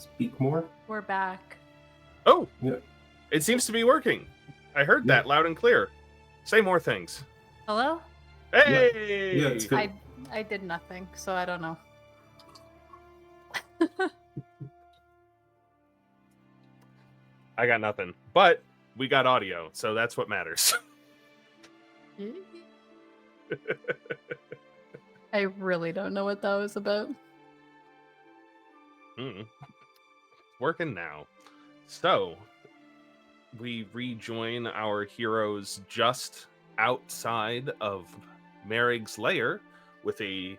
speak more. We're back. Oh, Yeah. it seems to be working. I heard that loud and clear. Say more things. Hello? Hey! Yeah, it's good. I did nothing, so I don't know. I got nothing, but we got audio, so that's what matters. I really don't know what that was about. Working now. So, we rejoin our heroes just outside of Merrig's lair with a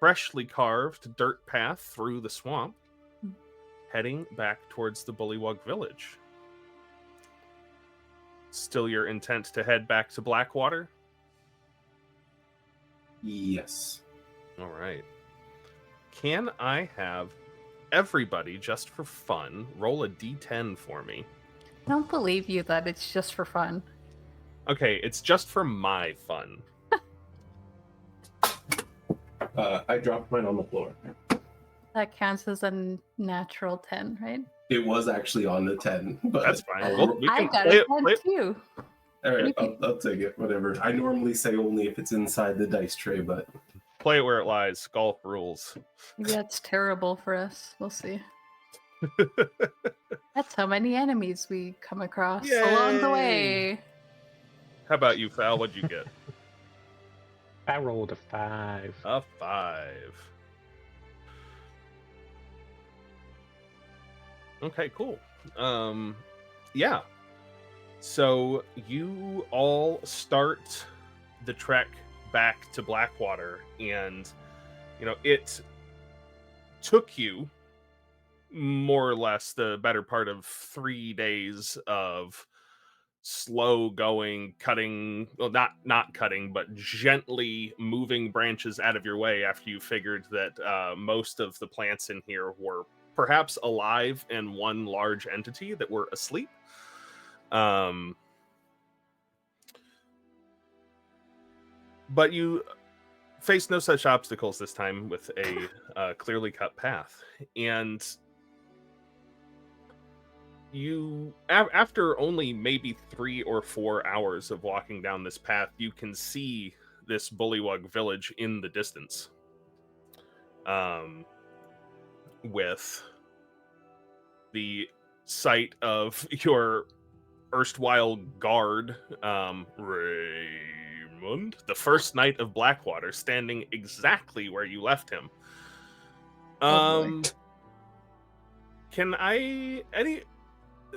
freshly carved dirt path through the swamp, heading back towards the Bullywug village. Still your intent to head back to Blackwater? Yes. All right. Can I have everybody, just for fun, roll a d10 for me? I don't believe you that it's just for fun. Okay, it's just for my fun. I dropped mine on the floor. That counts as a natural 10, right? It was actually on the 10, but That's fine. I got a 10 too. All right, I'll take it. Whatever. I normally say only if it's inside the dice tray, but Play it where it lies. Golf rules. Maybe that's terrible for us. We'll see. That's how many enemies we come across along the way. How about you, Fal? What'd you get? I rolled a 5. A 5. Okay, cool. Yeah. So you all start the trek back to Blackwater, and it took you more or less the better part of 3 days of slow going, cutting, well, not cutting, but gently moving branches out of your way after you figured that most of the plants in here were perhaps alive and one large entity that were asleep. But you face no such obstacles this time with a clearly cut path. And you, after only maybe 3 or 4 hours of walking down this path, you can see this Bullywug village in the distance. With the sight of your erstwhile guard, Raymond, the first knight of Blackwater, standing exactly where you left him.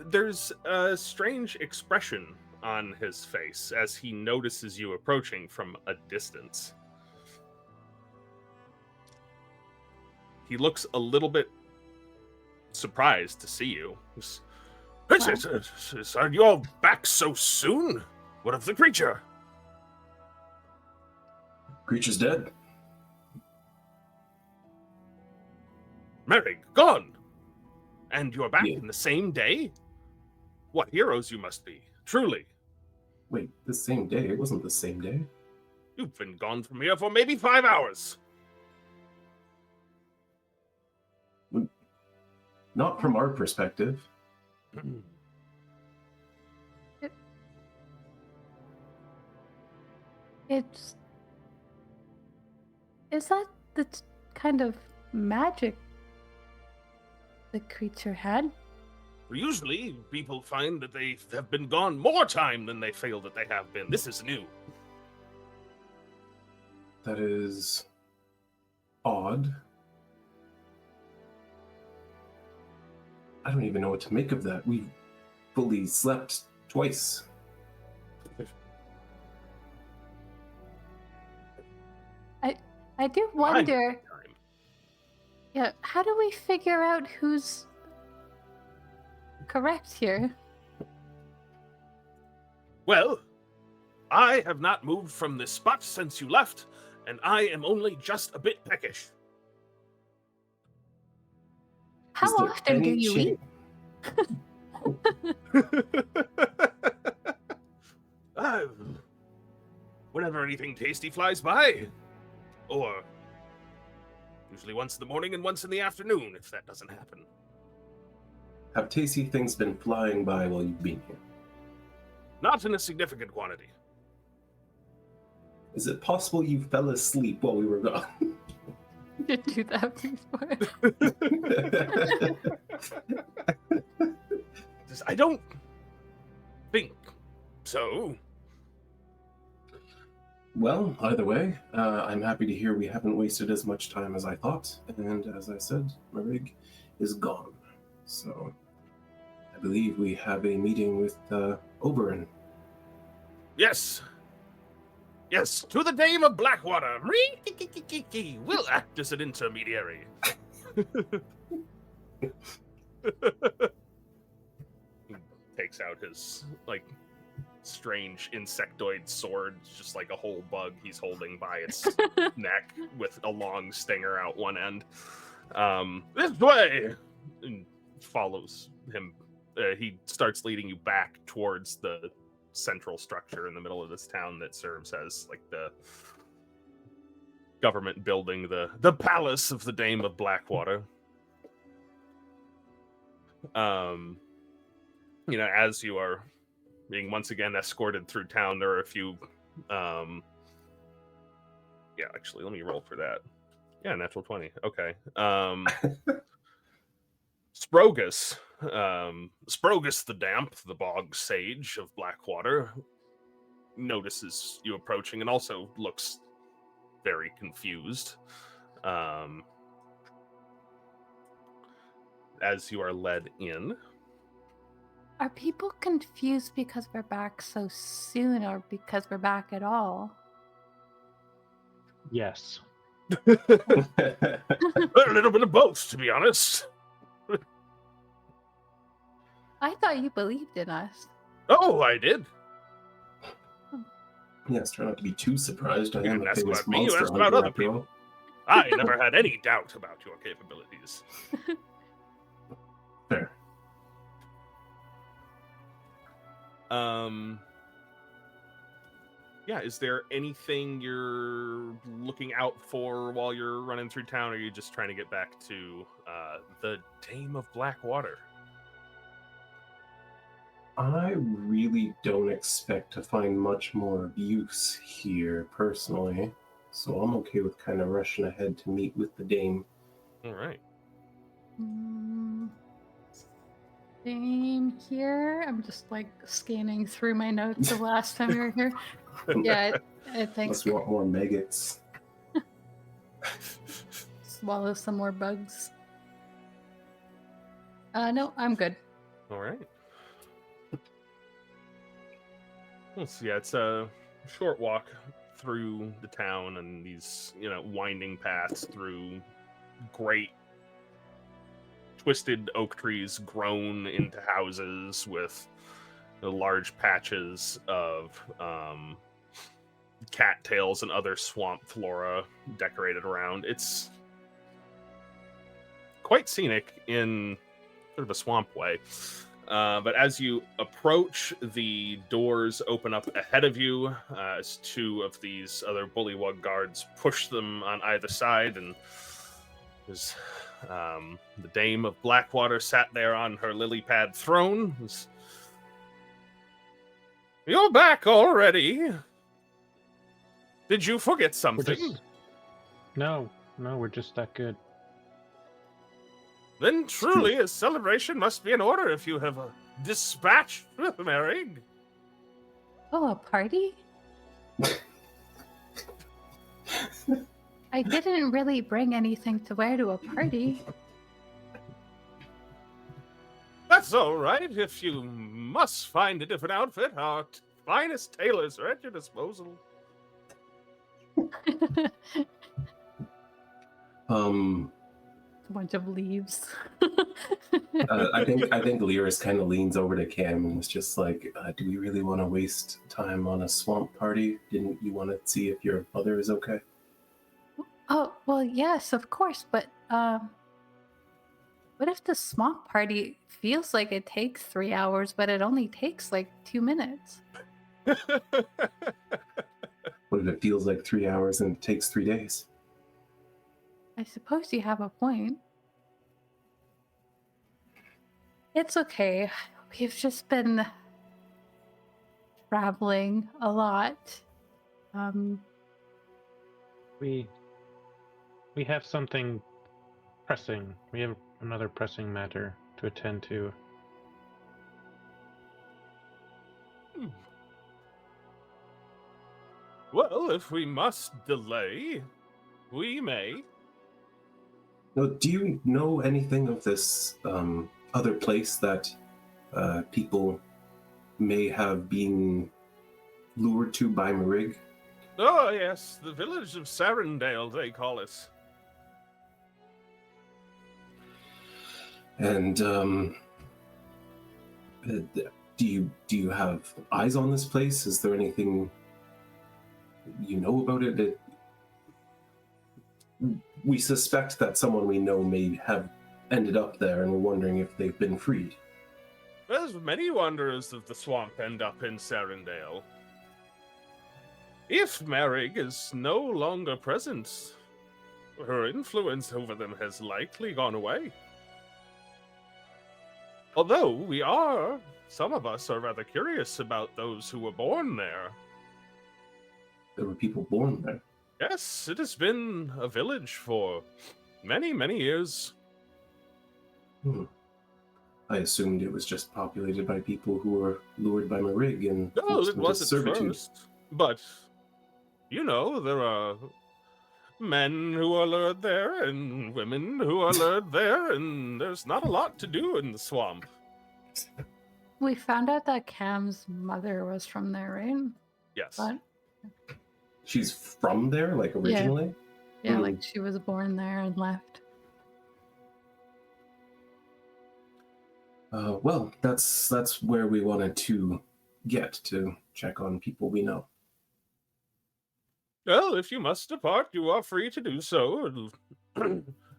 There's a strange expression on his face as he notices you approaching from a distance. He looks a little bit surprised to see you. Are you all back so soon? What of the creature? Creature's dead. Merrig, gone! And you're back in the same day? What heroes you must be, truly. Wait, the same day? It wasn't the same day. You've been gone from here for maybe 5 hours. Not from our perspective. Is that the kind of magic the creature had? Usually, people find that they have been gone more time than they feel that they have been. This is new. That is odd. I don't even know what to make of that. We fully slept twice. I do wonder. Yeah, how do we figure out who's correct here? Well, I have not moved from this spot since you left, and I am only just a bit peckish. How often do you eat? Whenever anything tasty flies by. Or usually once in the morning and once in the afternoon, if that doesn't happen. Have tasty things been flying by while you've been here? Not in a significant quantity. Is it possible you fell asleep while we were gone? Did do that before. I don't think so. Well, either way, I'm happy to hear we haven't wasted as much time as I thought. And as I said, my rig is gone. So I believe we have a meeting with Oberon. Yes. Yes, to the Dame of Blackwater. We'll act as an intermediary. He takes out his, strange insectoid sword, just like a whole bug he's holding by its neck with a long stinger out one end. This way! And follows him. He starts leading you back towards the central structure in the middle of this town that serves as the government building, the palace of the Dame of Blackwater. As you are being once again escorted through town, there are a few actually let me roll for that. Natural 20. Okay. Sprogus the Damp, the bog sage of Blackwater, notices you approaching and also looks very confused. As you are led in. Are people confused because we're back so soon or because we're back at all? Yes. A little bit of both, to be honest. I thought you believed in us. Oh, I did. Yes, try not to be too surprised. I You am didn't a ask famous about me, you monster asked about hunter other after all. people. I never had any doubt about your capabilities. Fair. Is there anything you're looking out for while you're running through town, or are you just trying to get back to the Dame of Blackwater? I really don't expect to find much more of use here, personally. So I'm okay with kind of rushing ahead to meet with the Dame. All right. Same here. I'm just scanning through my notes the last time we were here. Yeah, I think. Unless we want more maggots. Swallow some more bugs. No, I'm good. All right. So it's a short walk through the town and these, winding paths through great twisted oak trees grown into houses with large patches of cattails and other swamp flora decorated around. It's quite scenic in sort of a swamp way. But as you approach, the doors open up ahead of you as two of these other Bullywug guards push them on either side, and there's the Dame of Blackwater sat there on her lily pad throne. You're back already? Did you forget something? No, we're just that good. Then truly a celebration must be in order if you have dispatched with Merrig. Oh, a party? I didn't really bring anything to wear to a party. That's all right. If you must find a different outfit, our finest tailors are at your disposal. A bunch of leaves. I think Lyris kind of leans over to Cam and is just like, do we really want to waste time on a swamp party? Didn't you want to see if your mother is okay? Oh, well, yes, of course, but what if the swamp party feels like it takes 3 hours, but it only takes 2 minutes? What if it feels like 3 hours and it takes 3 days? I suppose you have a point. It's okay. We've just been traveling a lot. We have something pressing. We have another pressing matter to attend to. Well, if we must delay, we may. Now, do you know anything of this other place that people may have been lured to by Marig? Oh, yes, the village of Cerindale, they call it. And do you have eyes on this place? Is there anything you know about it? We suspect that someone we know may have ended up there, and we're wondering if they've been freed. There's many wanderers of the swamp end up in Cerindale. If Marig is no longer present, her influence over them has likely gone away. Although some of us are rather curious about those who were born there. There were people born there. Yes, it has been a village for many, many years. I assumed it was just populated by people who were lured by Marig and No, forced it into was at servitude. first. But, there are men who are lured there and women who are lured there, and there's not a lot to do in the swamp. We found out that Cam's mother was from there, right? Yes. But She's from there, like originally? yeah, like she was born there and left. Well, that's where we wanted to get to check on people we know. Well, if you must depart, you are free to do so.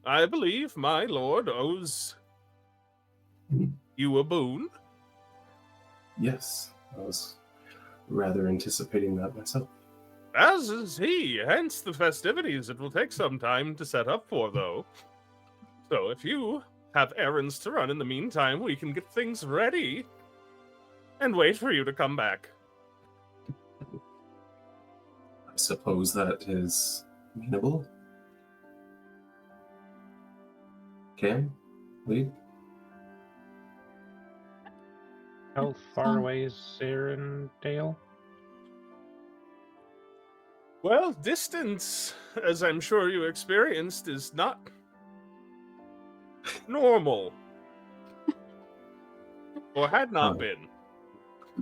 I believe my lord owes you a boon. Yes, I was rather anticipating that myself. As is he, hence the festivities it will take some time to set up for, though. So if you have errands to run in the meantime, we can get things ready and wait for you to come back. I suppose that is amenable. Cam? Wade? How far away is Cerindale? Well, distance, as I'm sure you experienced, is not normal. Or had not been.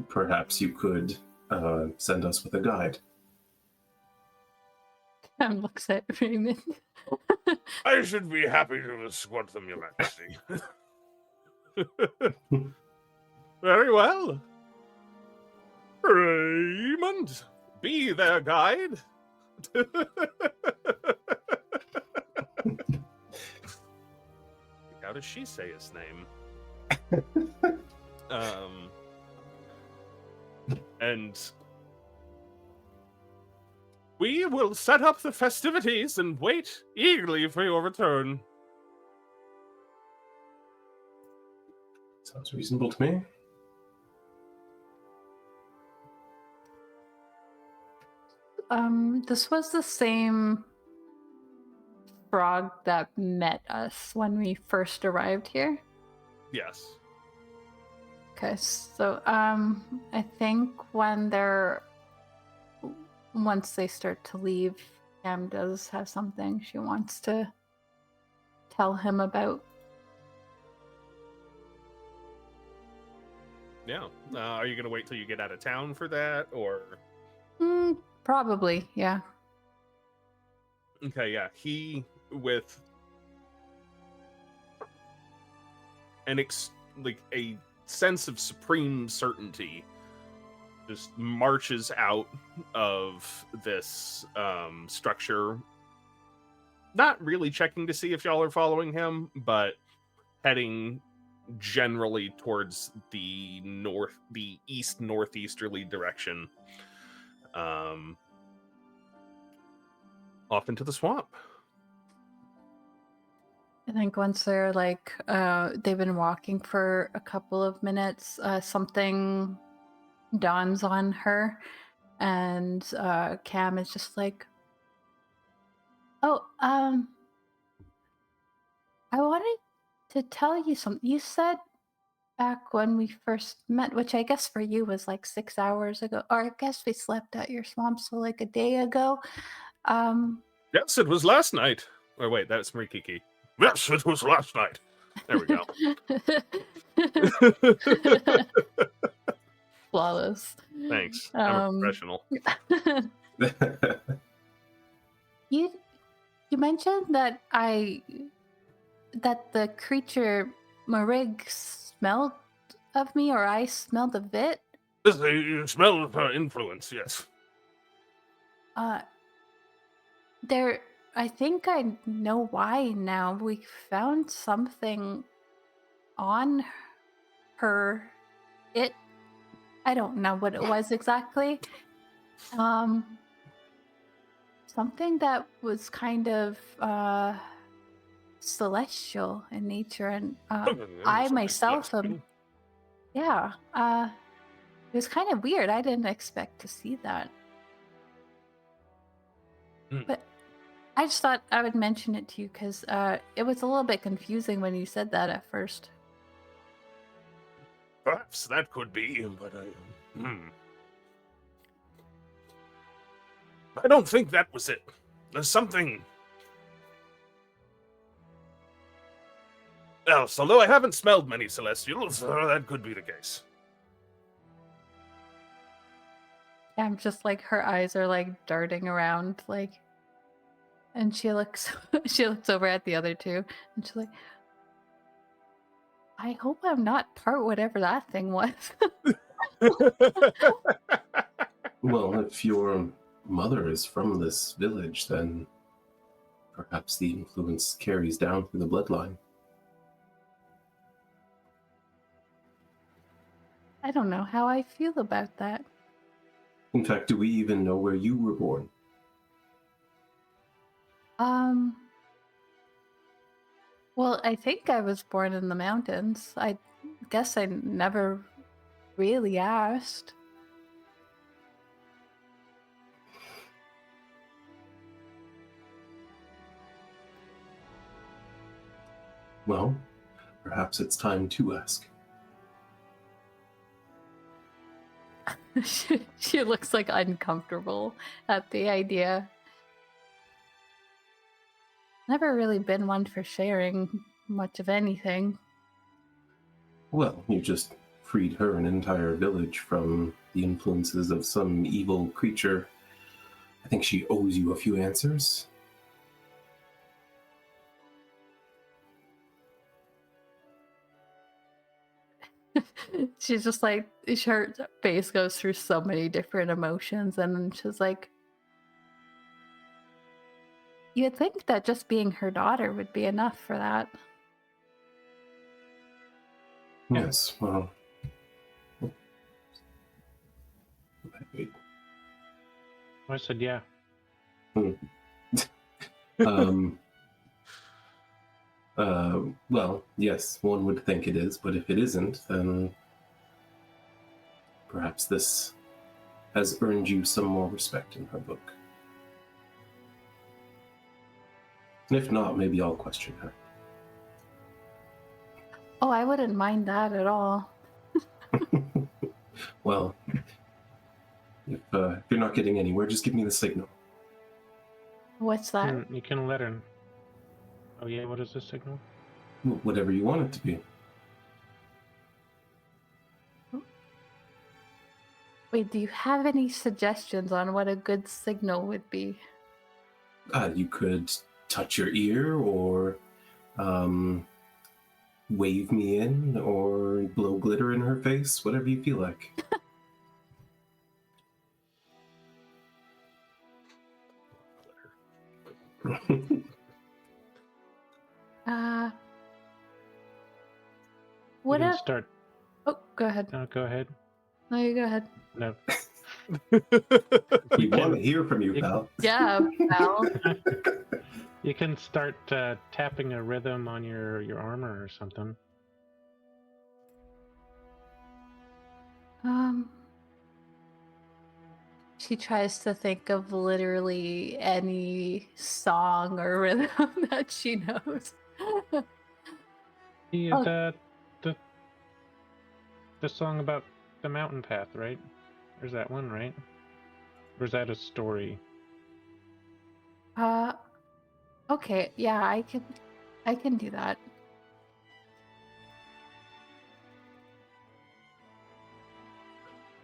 Perhaps you could send us with a guide. Cam looks at Raymond. I should be happy to escort them, Your Majesty. Very well. Raymond, be their guide. How does she say his name? And we will set up the festivities and wait eagerly for your return. Sounds reasonable to me. This was the same frog that met us when we first arrived here. Yes. Okay, so I think once they start to leave, Cam does have something she wants to tell him about. Yeah. Are you going to wait till you get out of town for that, or? Probably, yeah. Okay, yeah. He, with a sense of supreme certainty, just marches out of this structure, not really checking to see if y'all are following him, but heading generally towards the east northeasterly direction, off into the swamp. I think once they're like, they've been walking for a couple of minutes, something dawns on her, and Cam is just like, "Oh, I wanted to tell you something. You said back when we first met, which I guess for you was like 6 hours ago, or I guess we slept at your swamp, so like a day ago. Um, Yes, it was last night. Or wait, that's Marikiki. Yes, it was last night. There we go. Flawless. Thanks. I'm a professional. You you mentioned that the creature Marig smelled of me, or I smelled of it. You smell of her influence, yes. There, I think I know why now. We found something on her. I don't know what it was exactly. Something that was kind of celestial in nature, and I myself am. Yeah, it was kind of weird. I didn't expect to see that. But I just thought I would mention it to you because it was a little bit confusing when you said that at first. Perhaps that could be, but I don't think that was it. There's something else. Although I haven't smelled many celestials, that could be the case. I'm just like, her eyes are like darting around, like, and she looks over at the other two, and she's like, I hope I'm not part whatever that thing was. Well, if your mother is from this village, then perhaps the influence carries down through the bloodline. I don't know how I feel about that. In fact, do we even know where you were born? Well, I think I was born in the mountains. I guess I never really asked. Well, perhaps it's time to ask. She looks like uncomfortable at the idea. Never really been one for sharing much of anything. Well, you just freed her and an entire village from the influences of some evil creature. I think she owes you a few answers. She's just like, her face goes through so many different emotions, and then she's like, you'd think that just being her daughter would be enough for that. Yes, well... Wait. I said yeah. Well, yes, one would think it is, but if it isn't, then perhaps this has earned you some more respect in her book. And if not, maybe I'll question her. Oh, I wouldn't mind that at all. Well, if you're not getting anywhere, just give me the signal. What's that? You can let her. Oh yeah, what is the signal? Whatever you want it to be. Wait, do you have any suggestions on what a good signal would be? You could touch your ear, or wave me in, or blow glitter in her face, whatever you feel like. What if... Start. Oh, go ahead. No, go ahead. No, you go ahead. No. We want to hear from you, pal. Yeah, pal. You can start tapping a rhythm on your armor or something. She tries to think of literally any song or rhythm that she knows. The, Oh. the song about the mountain path, right? There's that one, right? Or is that a story? Okay, yeah, I can do that.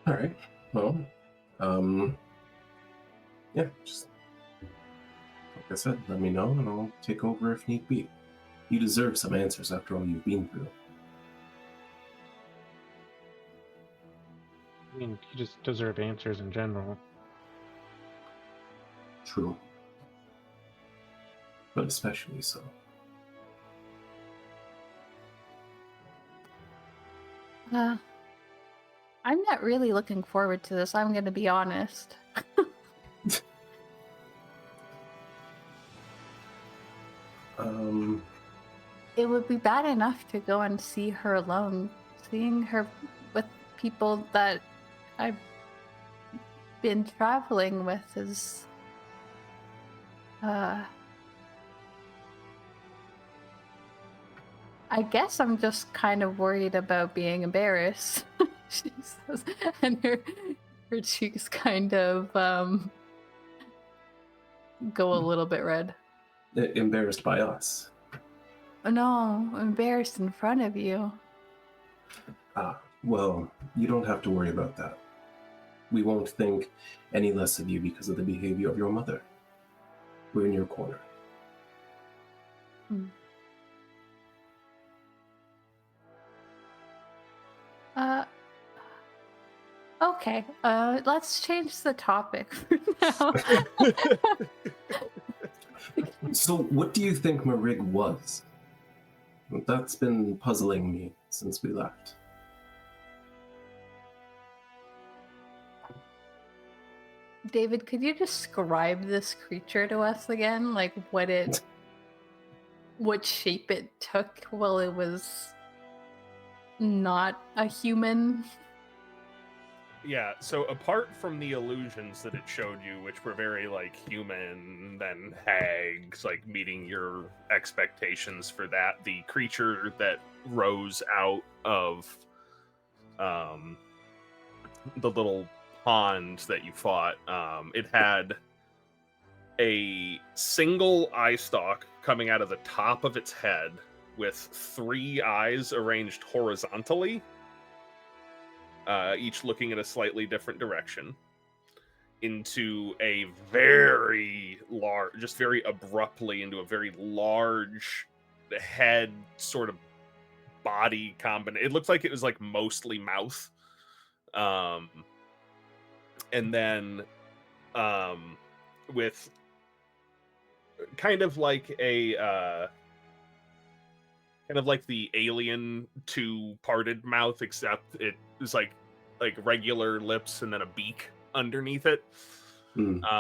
All right. Well, yeah, just like I said, let me know and I'll take over if need be. You deserve some answers after all you've been through. I mean, you just deserve answers in general. True. But especially so. I'm not really looking forward to this, I'm gonna be honest. It would be bad enough to go and see her alone. Seeing her with people that I've been traveling with is I guess I'm just kind of worried about being embarrassed. She says, and her cheeks kind of go a little bit red. Embarrassed by us. No, I'm embarrassed in front of you. Well, you don't have to worry about that. We won't think any less of you because of the behavior of your mother. We're in your corner. Okay, let's change the topic for now. So, what do you think Marig was? That's been puzzling me since we left. David, could you describe this creature to us again? Like what shape it took while it was not a human? Yeah, so apart from the illusions that it showed you, which were very like human, then hags, like meeting your expectations for that, the creature that rose out of the little pond that you fought, it had a single eye stalk coming out of the top of its head with 3 eyes arranged horizontally, each looking in a slightly different direction, into a very large, just very abruptly into a very large head sort of body combination. It looked like it was like mostly mouth. And then with kind of like a kind of like the Alien 2 parted mouth, except it was like regular lips and then a beak underneath it. And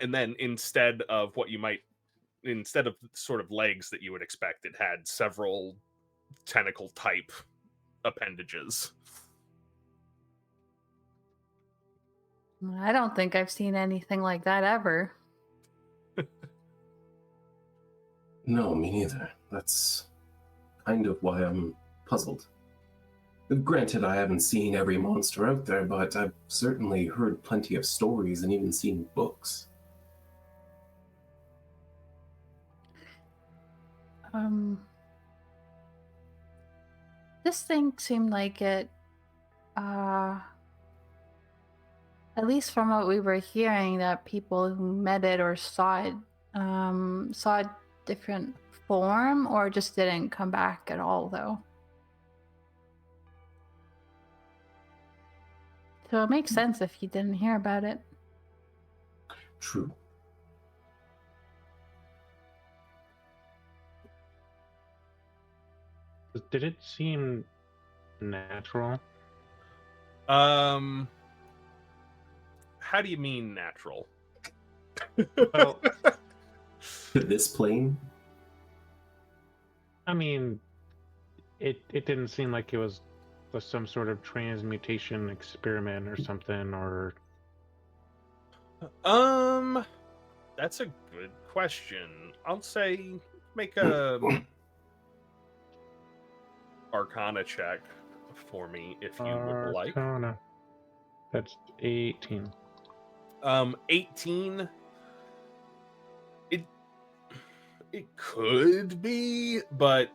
then instead of sort of legs that you would expect, it had several tentacle type appendages. I don't think I've seen anything like that ever. No, me neither. That's kind of why I'm puzzled. Granted, I haven't seen every monster out there, but I've certainly heard plenty of stories and even seen books. This thing seemed like it, at least from what we were hearing, that people who met it or saw it, saw a different form or just didn't come back at all, though. So it makes sense if you didn't hear about it. True. Did it seem natural? How do you mean natural? Well, This plane? I mean, it didn't seem like it was some sort of transmutation experiment or something, or That's a good question. I'll say make a Arcana check for me if you would like. Arcana. That's 18. 18. It could be, but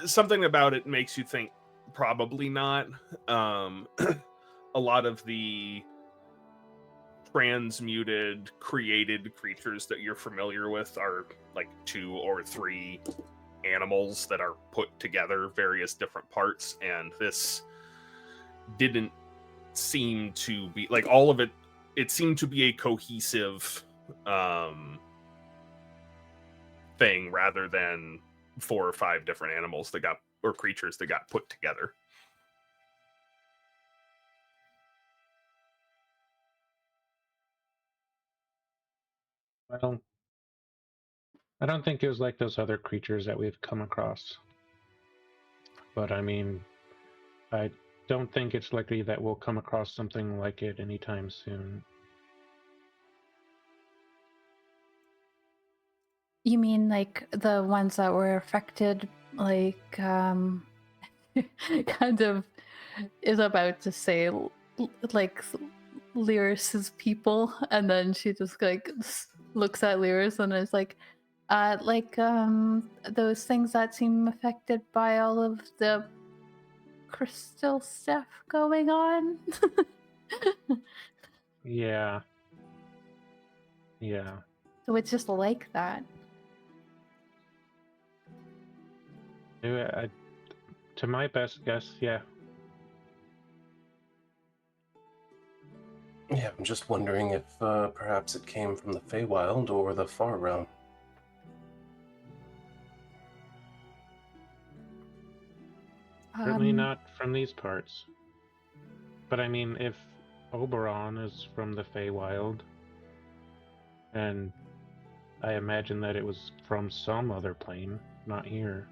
something about it makes you think probably not. A lot of the transmuted created creatures that you're familiar with are like 2 or 3 animals that are put together, various different parts, and this didn't seem to be like all of it seemed to be a cohesive thing rather than 4 or 5 different animals that got or creatures that got put together. I don't think it was like those other creatures that we've come across. But I mean, I don't think it's likely that we'll come across something like it anytime soon. You mean like the ones that were affected, like, kind of is about to say, like, Lyris's people, and then she just, like, looks at Lyris and is like, those things that seem affected by all of the crystal stuff going on. Yeah. So it's just like that. To my best guess, yeah. Yeah, I'm just wondering if perhaps it came from the Feywild or the Far Realm. Certainly not from these parts. But I mean, if Oberon is from the Feywild, and I imagine that it was from some other plane, not here.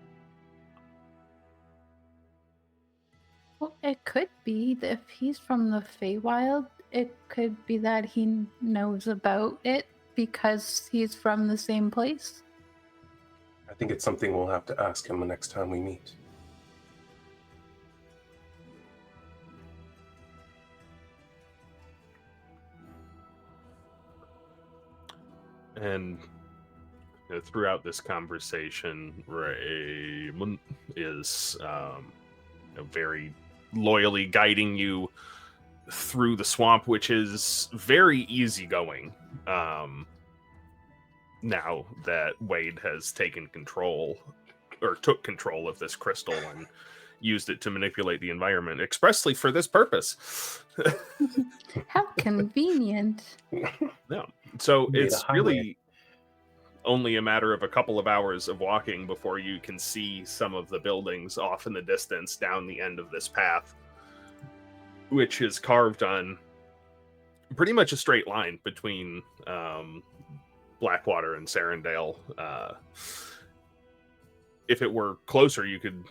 Well, it could be that if he's from the Feywild, it could be that he knows about it because he's from the same place. I think it's something we'll have to ask him the next time we meet. And throughout this conversation, Raymond is very loyally guiding you through the swamp, which is very easygoing. Now that Wade has taken control, or took control of this crystal and used it to manipulate the environment expressly for this purpose. How convenient. Yeah. So Made a it's highway. really only a matter of a couple of hours of walking before you can see some of the buildings off in the distance down the end of this path, which is carved on pretty much a straight line between Blackwater and Cerindale. If it were closer, you could,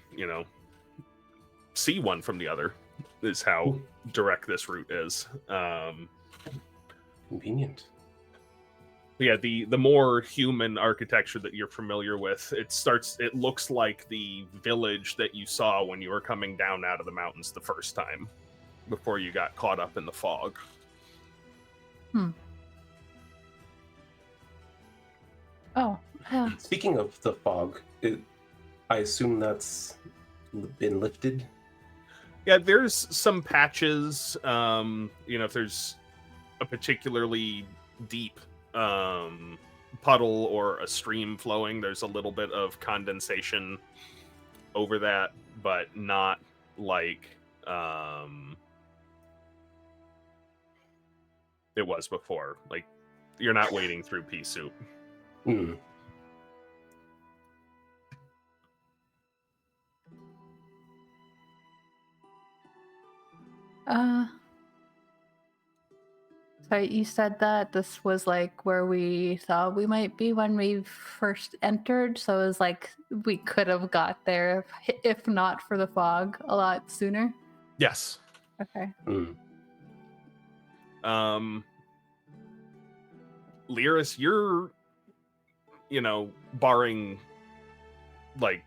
see one from the other, is how direct this route is. Convenient. Yeah, the more human architecture that you're familiar with, it looks like the village that you saw when you were coming down out of the mountains the first time, before you got caught up in the fog. Oh, Speaking of the fog, I assume that's been lifted. Yeah, there's some patches. If there's a particularly deep puddle or a stream flowing, there's a little bit of condensation over that, but not like it was before. Like, you're not wading through pea soup. Sorry, you said that this was like where we thought we might be when we first entered, so it was like we could have got there if not for the fog a lot sooner. Yes. Okay. Lyris, you're, barring like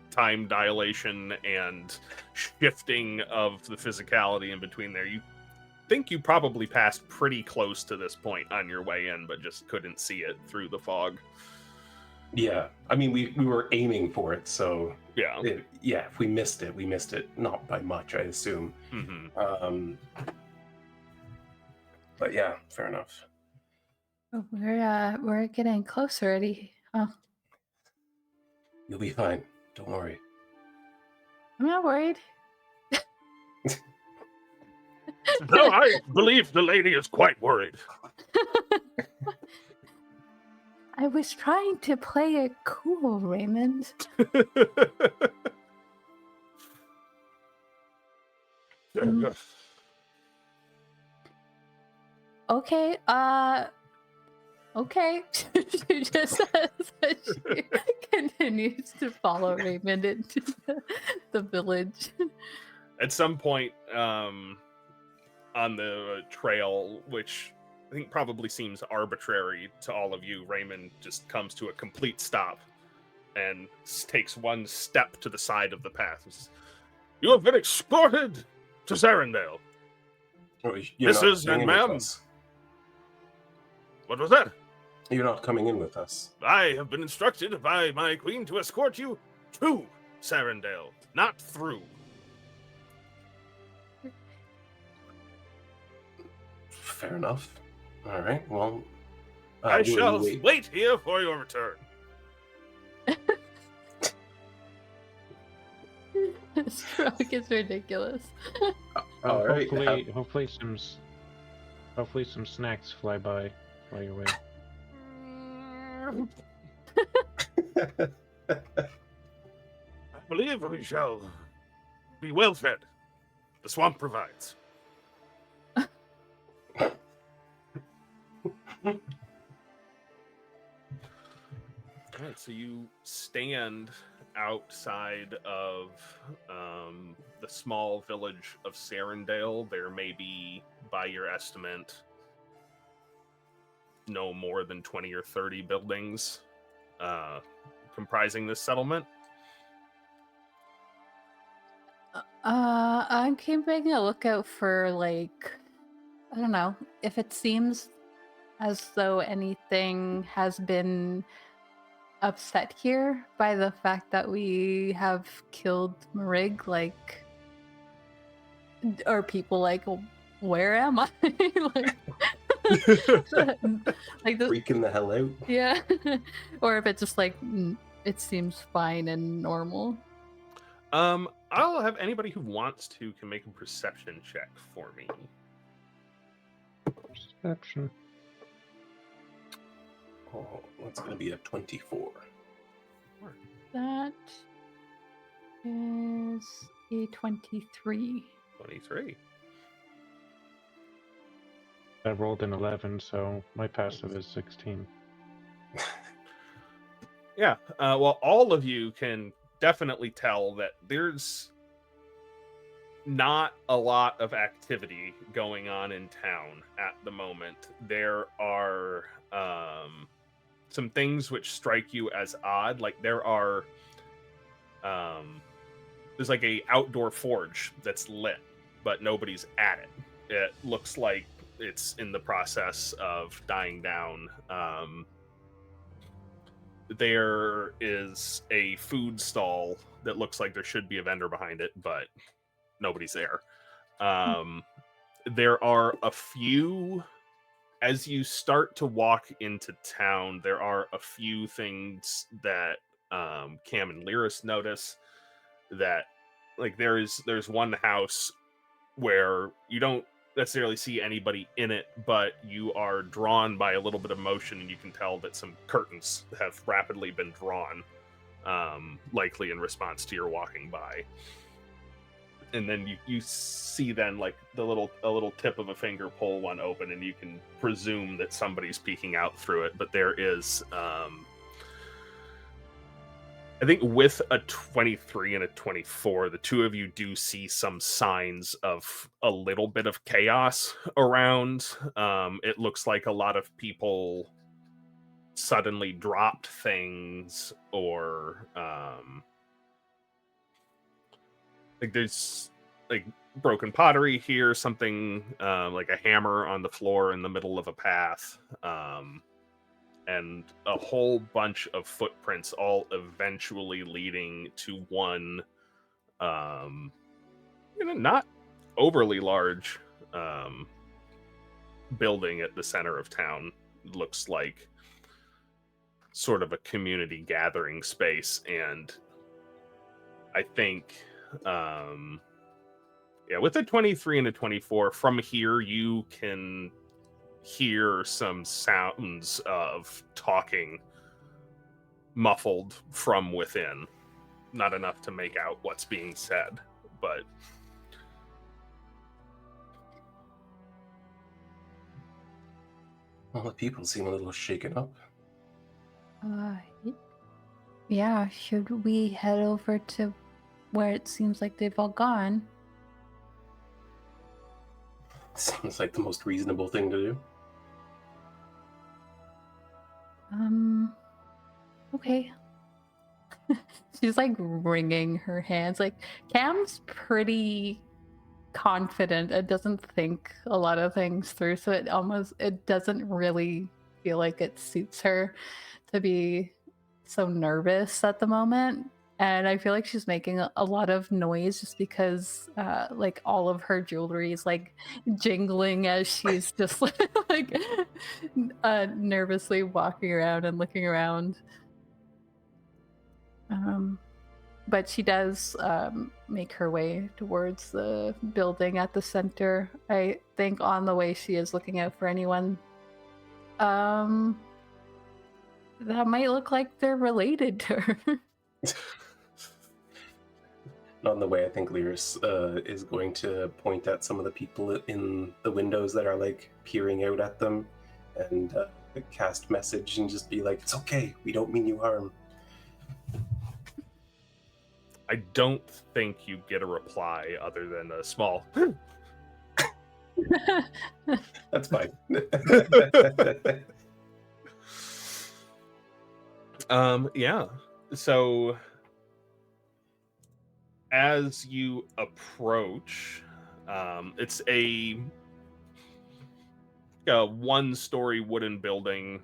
time dilation and shifting of the physicality in between there, you think you probably passed pretty close to this point on your way in, but just couldn't see it through the fog. Yeah, I mean, we were aiming for it, so Yeah. If we missed it, not by much, I assume. Mm-hmm. But yeah, fair enough. Oh, we're getting close already. Oh, You'll be fine. Don't worry. I'm not worried. No, I believe the lady is quite worried. I was trying to play it cool, Raymond. Okay, okay. She just says that she continues to follow Raymond into the village. At some point, on the trail, which I think probably seems arbitrary to all of you, Raymond just comes to a complete stop and takes one step to the side of the path. Says, "You have been escorted to Cerindale. This is, and ma'am." What was that? You're not coming in with us. I have been instructed by my queen to escort you to Cerindale, not through. Fair enough. All right, well... I shall wait here for your return. This truck is ridiculous. All right. Hopefully some snacks fly by while you're away. I believe we shall be well fed. The swamp provides. Alright, so you stand outside of the small village of Cerindale. There may be, by your estimate, no more than 20 or 30 buildings comprising this settlement. I'm keeping a lookout for, like, I don't know, if it seems as though anything has been upset here by the fact that we have killed Marig, like, are people like, well, where am I? Like, like freaking the hell out. Yeah. Or if it's just like, it seems fine and normal. I'll have anybody who wants to can make a perception check for me. Perception. Oh, that's going to be a 24. That is a 23. 23. I rolled an 11, so my passive is 16. Yeah, well, all of you can definitely tell that there's not a lot of activity going on in town at the moment. There are some things which strike you as odd. Like there are there's like a outdoor forge that's lit, but nobody's at it. It looks like it's in the process of dying down. There is a food stall that looks like there should be a vendor behind it, but nobody's there. There are a few, as you start to walk into town, there are a few things that Cam and Lyris notice. That, like, there's one house where you don't necessarily see anybody in it, but you are drawn by a little bit of motion, and you can tell that some curtains have rapidly been drawn, likely in response to your walking by. And then you see then like a little tip of a finger pull one open, and you can presume that somebody's peeking out through it. But there is, I think, with a 23 and a 24, the two of you do see some signs of a little bit of chaos around. It looks like a lot of people suddenly dropped things, or like there's like broken pottery here, something like a hammer on the floor in the middle of a path, and a whole bunch of footprints, all eventually leading to one, not overly large building at the center of town. Looks like sort of a community gathering space, and I think with a 23 and a 24, from here you can hear some sounds of talking muffled from within. Not enough to make out what's being said, but Well, the people seem a little shaken up. Yeah, should we head over to where it seems like they've all gone? Seems like the most reasonable thing to do. Okay. She's like wringing her hands. Like, Cam's pretty confident and doesn't think a lot of things through, so it doesn't really feel like it suits her to be so nervous at the moment. And I feel like she's making a lot of noise just because like all of her jewelry is like jingling as she's just like nervously walking around and looking around. But she does make her way towards the building at the center. I think on the way she is looking out for anyone that might look like they're related to her. On the way, I think Lyris is going to point at some of the people in the windows that are like peering out at them, and cast message and just be like, "It's okay, we don't mean you harm." I don't think you get a reply other than a small That's fine. Yeah. So as you approach, it's a one-story wooden building,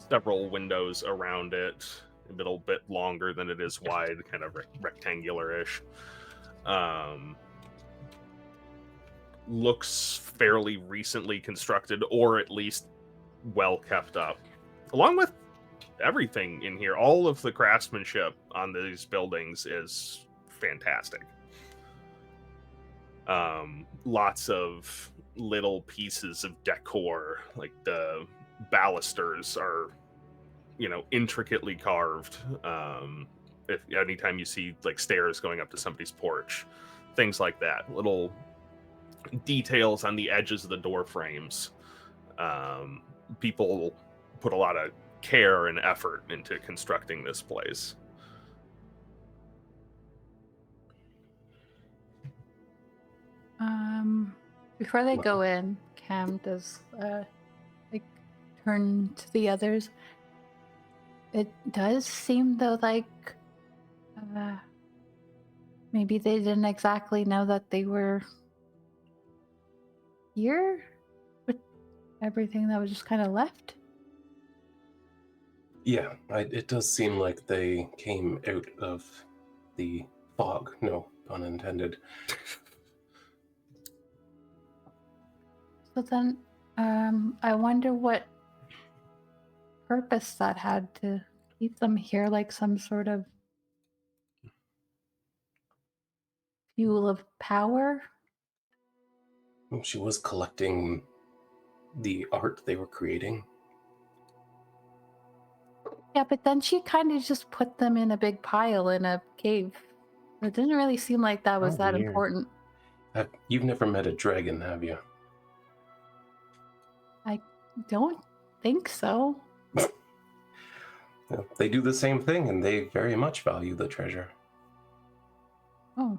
several windows around it, a little bit longer than it is wide, kind of rectangular-ish. Looks fairly recently constructed, or at least well kept up. Along with everything in here, all of the craftsmanship on these buildings is fantastic. Lots of little pieces of decor, like the balusters are, intricately carved. If anytime you see like stairs going up to somebody's porch, things like that, little details on the edges of the door frames. People put a lot of care and effort into constructing this place. Before they go in, Cam does turn to the others. It does seem though like maybe they didn't exactly know that they were here with everything that was just kind of left. Yeah, it does seem like they came out of the fog. No pun intended. So then, I wonder what purpose that had to keep them here, like some sort of fuel of power. She was collecting the art they were creating. Yeah, but then she kind of just put them in a big pile in a cave It didn't really seem like that was Oh, that weird. important. You've never met a dragon, have you? I don't think so. No, they do the same thing, and they very much value the treasure. Oh.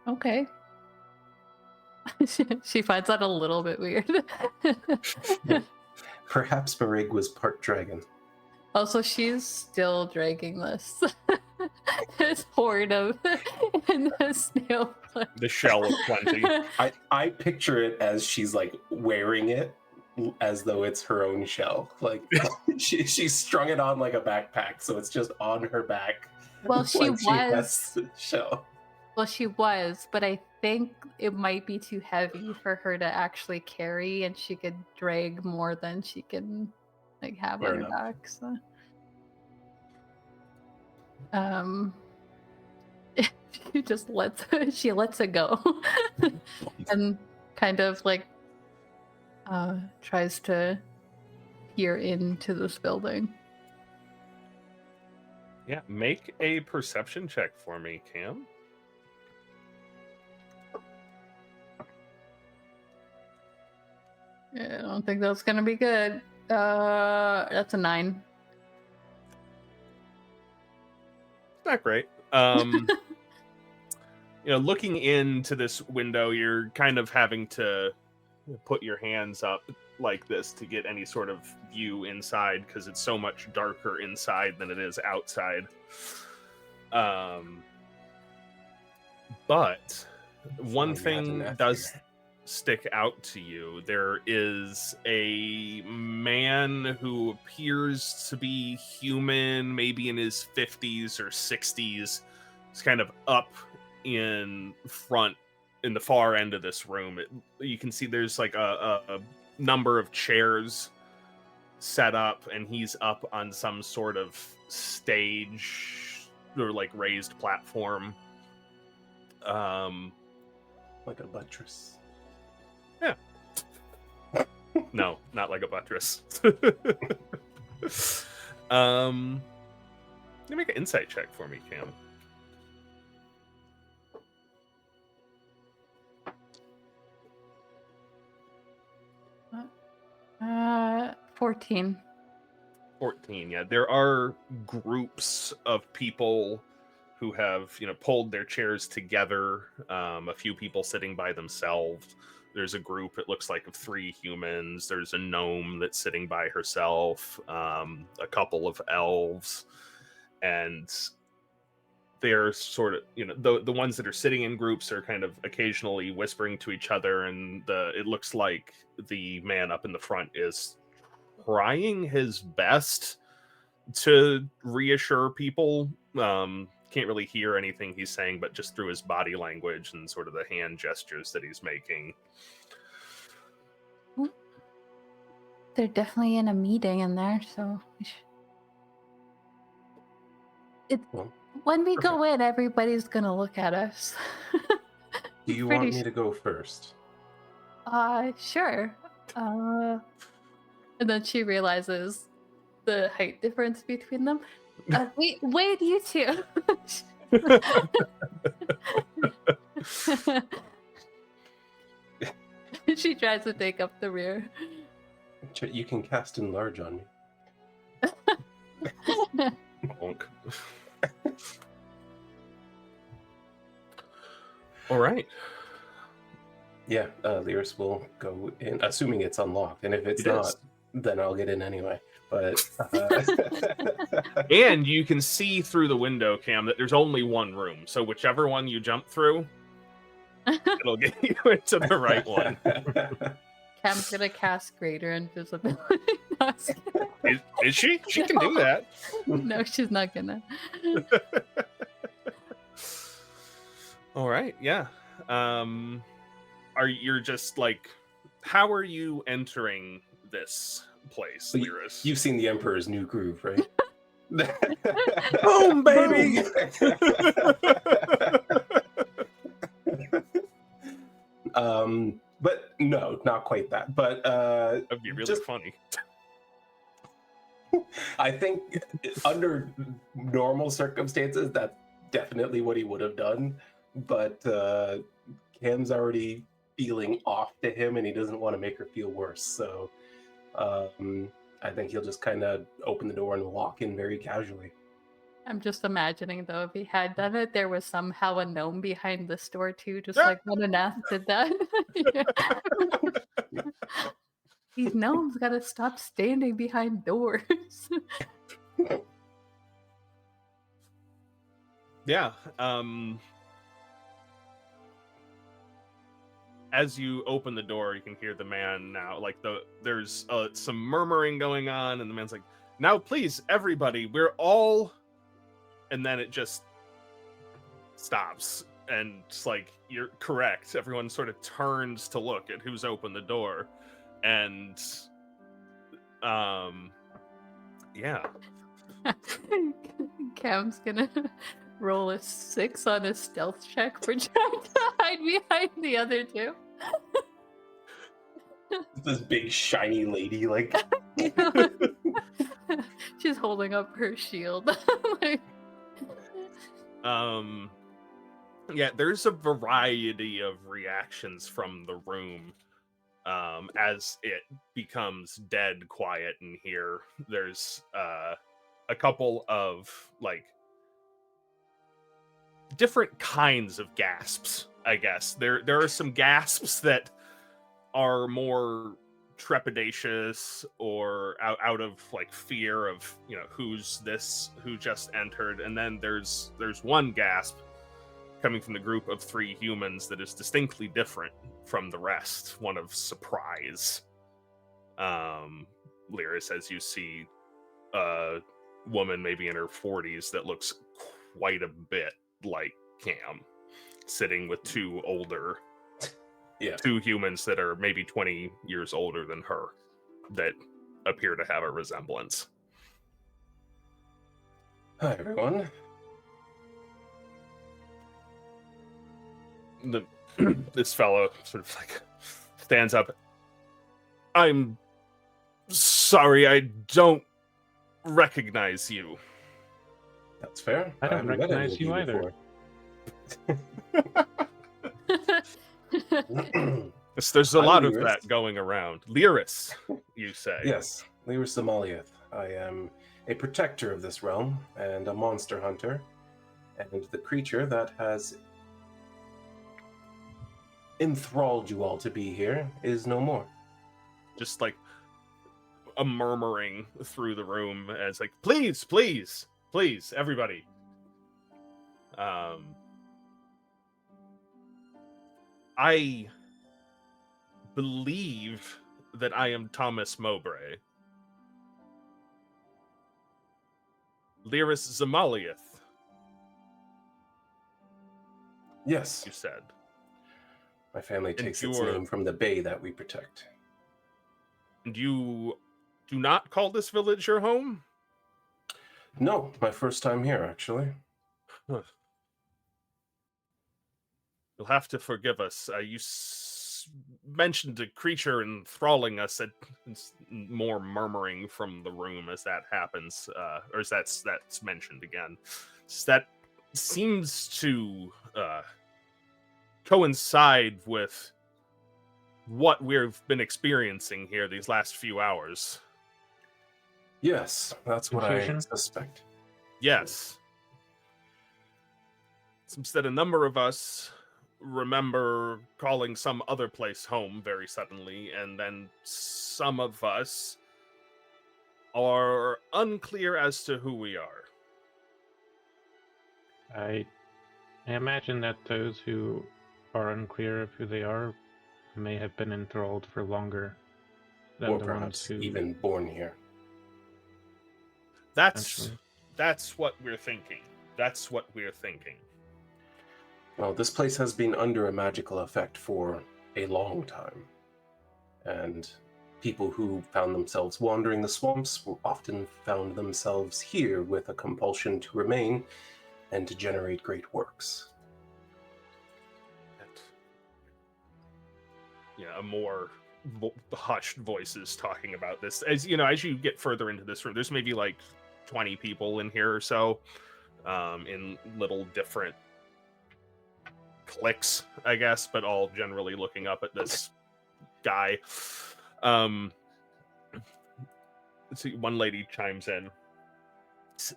Okay. She finds that a little bit weird. Perhaps Marig was part dragon. Also, she's still dragging this horde of in the snail plant. The shell of plenty. I picture it as she's like wearing it as though it's her own shell. Like she's strung it on like a backpack, so it's just on her back. Well, she like was. She has shell. Well, she was, but I think it might be too heavy for her to actually carry, and she could drag more than she can like have Fair on her enough. back. So, she just lets it go, and kind of like tries to peer into this building. Yeah, make a perception check for me, Cam. Yeah, I don't think that's gonna be good. That's a 9. Not great. Looking into this window, you're kind of having to put your hands up like this to get any sort of view inside because it's so much darker inside than it is outside. But one thing does stick out to you. There is a man who appears to be human, maybe in his 50s or 60s. He's kind of up in front in the far end of this room. You can see there's like a number of chairs set up, and he's up on some sort of stage or like raised platform. Like a buttress. Yeah. No, not like a buttress. You make an insight check for me, Cam. 14. 14, yeah. There are groups of people who have, pulled their chairs together. A few people sitting by themselves. There's a group, it looks like, of 3 humans. There's a gnome that's sitting by herself. A couple of elves. And they're sort of, the ones that are sitting in groups are kind of occasionally whispering to each other. And it looks like the man up in the front is trying his best to reassure people. Can't really hear anything he's saying, but just through his body language and sort of the hand gestures that he's making. They're definitely in a meeting in there, so when we go in, everybody's gonna look at us. Do you want me to go first? Sure. And then she realizes the height difference between them. Wait, you two. She tries to take up the rear. You can cast enlarge on me. Bonk. All right. Yeah, Lyris will go in, assuming it's unlocked. And if it's not, then I'll get in anyway. But and you can see through the window, Cam, that there's only one room. So whichever one you jump through, it'll get you into the right one. Cam's gonna cast greater invisibility. Is she? She can do that. No, she's not gonna. All right, yeah. You're just like, how are you entering this place, Lyris? You've seen the Emperor's New Groove, right? Boom, baby! But no, not quite that. But that'd be really funny. I think under normal circumstances, that's definitely what he would have done. But Cam's already feeling off to him, and he doesn't want to make her feel worse. So I think he'll just kind of open the door and walk in very casually. I'm just imagining though, if he had done it, there was somehow a gnome behind this door too, just like when Anath did that. Yeah. These gnomes gotta stop standing behind doors. Yeah. As you open the door, you can hear the man now. Like there's some murmuring going on, and the man's like, "Now, please, everybody, we're all," and then it just stops, and it's like, you're correct. Everyone sort of turns to look at who's opened the door, and yeah. Cam's gonna roll a 6 on a stealth check for trying to hide behind the other two. This big shiny lady, like she's holding up her shield. Like... Yeah, there's a variety of reactions from the room as it becomes dead quiet in here. There's a couple of like different kinds of gasps, I guess. There are some gasps that are more trepidatious or out of like fear of, you know, who just entered, and then there's one gasp coming from the group of 3 humans that is distinctly different from the rest, one of surprise. Lyris, as you see a woman maybe in her 40s that looks quite a bit like Cam, sitting with 2 humans that are maybe 20 years older than her that appear to have a resemblance. Hi, everyone. This fellow sort of like stands up. I'm sorry, I don't recognize you. That's fair. I don't recognize you either. There's a lot of that going around. Lyris, you say? Yes, Lyris Zemali. I am a protector of this realm and a monster hunter, and the creature that has enthralled you all to be here is no more. Just like a murmuring through the room as like, please, please, please, everybody. I believe that I am Thomas Mowbray. Lyris Zemali, Yes, you said. My family takes its name from the bay that we protect. And you do not call this village your home? No, my first time here, actually. Huh. You'll have to forgive us. You mentioned a creature enthralling us. More murmuring from the room as that happens, or as that's mentioned again. That seems to coincide with what we've been experiencing here these last few hours. Yes, that's what I suspect. Yes. Seems that a number of us remember calling some other place home very suddenly, and then some of us are unclear as to who we are. I imagine that those who are unclear of who they are may have been enthralled for longer than or the perhaps ones who even born here. That's what we're thinking. That's what we're thinking. Well, this place has been under a magical effect for a long time. And people who found themselves wandering the swamps often found themselves here with a compulsion to remain and to generate great works. Yeah, a more hushed voices talking about this. As you know, as you get further into this room, there's maybe like 20 people in here or so, in little different cliques, I guess, but all generally looking up at this guy. Let's see, one lady chimes in.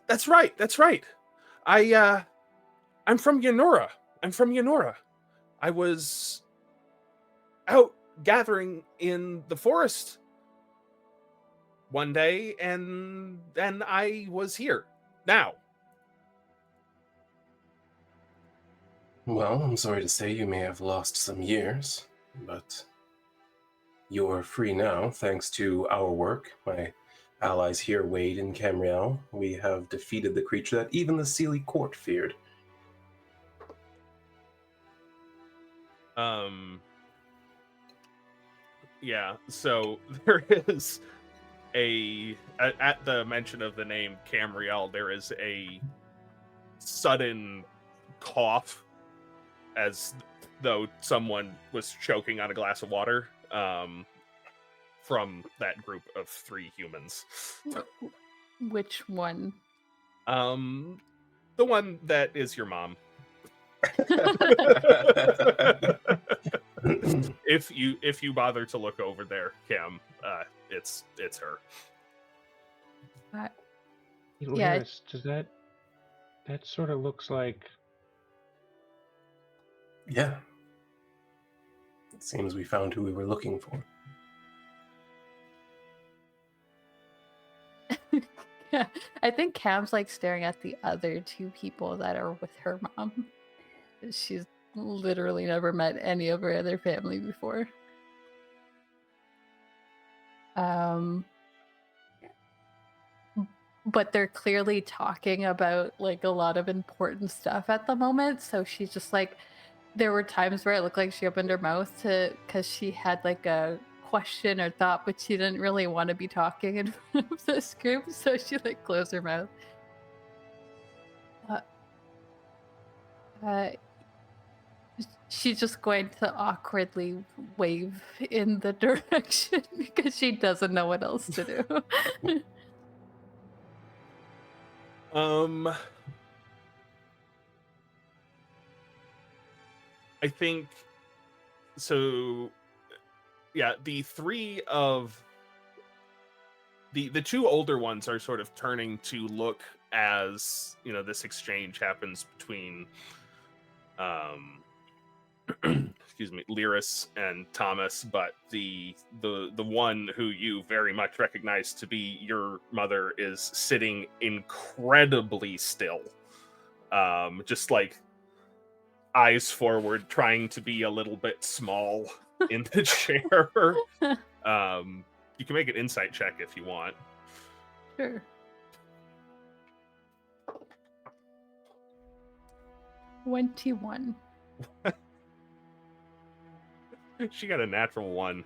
That's right. I'm from Yanora. I was out gathering in the forest one day, and then I was here now. Well, I'm sorry to say you may have lost some years, but you're free now thanks to our work. My allies here, Wade and Camriel, we have defeated the creature that even the Sealy court feared. Yeah, so there is at the mention of the name Camriel, there is a sudden cough as though someone was choking on a glass of water, from that group of 3 humans. Which one? The one that is your mom. If you bother to look over there, Cam, it's her. Yes, does that sort of looks like... Yeah. It seems we found who we were looking for. Yeah, I think Cam's like staring at the other 2 people that are with her mom. She's literally never met any of her other family before. But they're clearly talking about like a lot of important stuff at the moment. So she's just like, there were times where it looked like she opened her mouth because she had like a question or thought, but she didn't really want to be talking in front of this group. So she like closed her mouth. She's just going to awkwardly wave in the direction because she doesn't know what else to do. I think so. Yeah, the 3 of the 2 older ones are sort of turning to look as, you know, this exchange happens between excuse me, Lyris and Thomas, but the one who you very much recognize to be your mother is sitting incredibly still, just like eyes forward, trying to be a little bit small in the chair. You can make an insight check if you want. Sure. 21. She got a natural 1.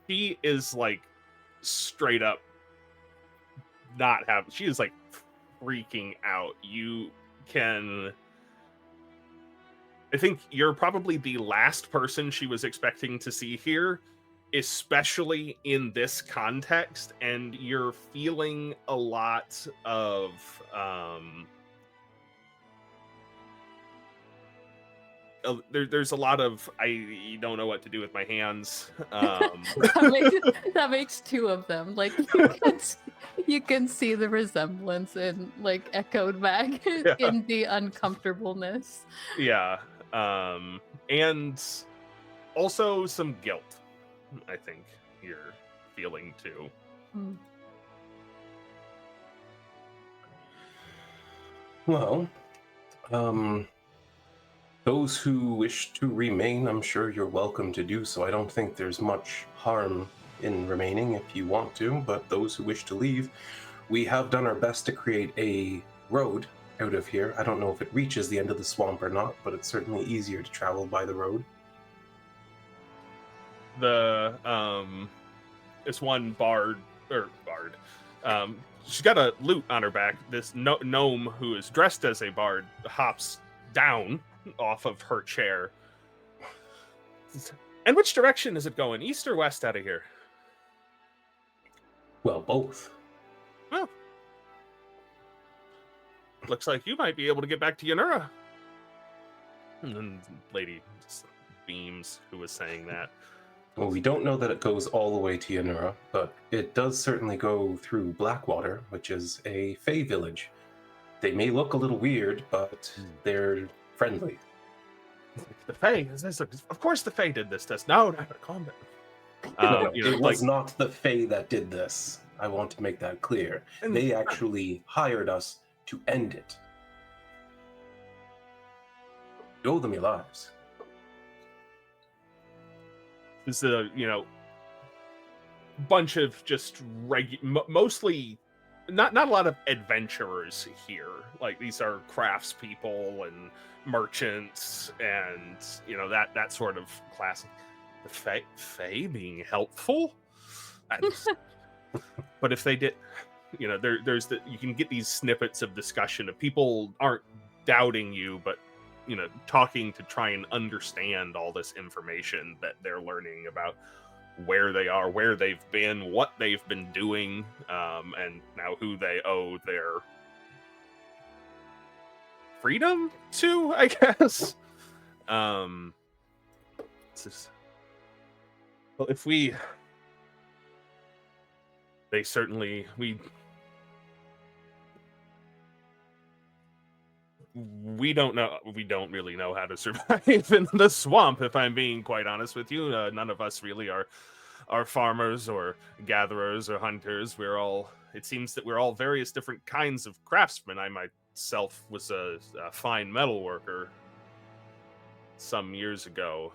She is like straight up not having. She is like freaking out. You can. I think you're probably the last person she was expecting to see here, especially in this context, and you're feeling a lot of there's a lot of I don't know what to do with my hands. that makes 2 of them. Like you can see the resemblance in like echoed back in the uncomfortableness. Yeah. And also some guilt, I think you're feeling too. Well, those who wish to remain, I'm sure you're welcome to do so. I don't think there's much harm in remaining if you want to, but those who wish to leave, we have done our best to create a road out of here. I don't know if it reaches the end of the swamp or not, but it's certainly easier to travel by the road. This one bard, she's got a lute on her back. This gnome who is dressed as a bard hops down off of her chair. And which direction is it going? East or west out of here? Well, both. Well, looks like you might be able to get back to Yanura. And then lady just beams who was saying that. Well, we don't know that it goes all the way to Yanura, but it does certainly go through Blackwater, which is a Fey village. They may look a little weird, but they're friendly. The Fae? Of course the Fae did this to us. No, calm down. No, it was not the Fae that did this. I want to make that clear. They actually hired us to end it. We owe them your lives. It's a, bunch of just mostly not a lot of adventurers here. Like, these are craftspeople and merchants and, that sort of class. The Fae being helpful? But if they did, there's you can get these snippets of discussion of people aren't doubting you, but talking to try and understand all this information that they're learning about where they are, where they've been, what they've been doing, and now who they owe their freedom to, I guess. It's just, well, if we don't really know how to survive in the swamp, if I'm being quite honest with you. None of us really are farmers or gatherers or hunters. It seems that we're all various different kinds of craftsmen. I myself was a fine metal worker some years ago.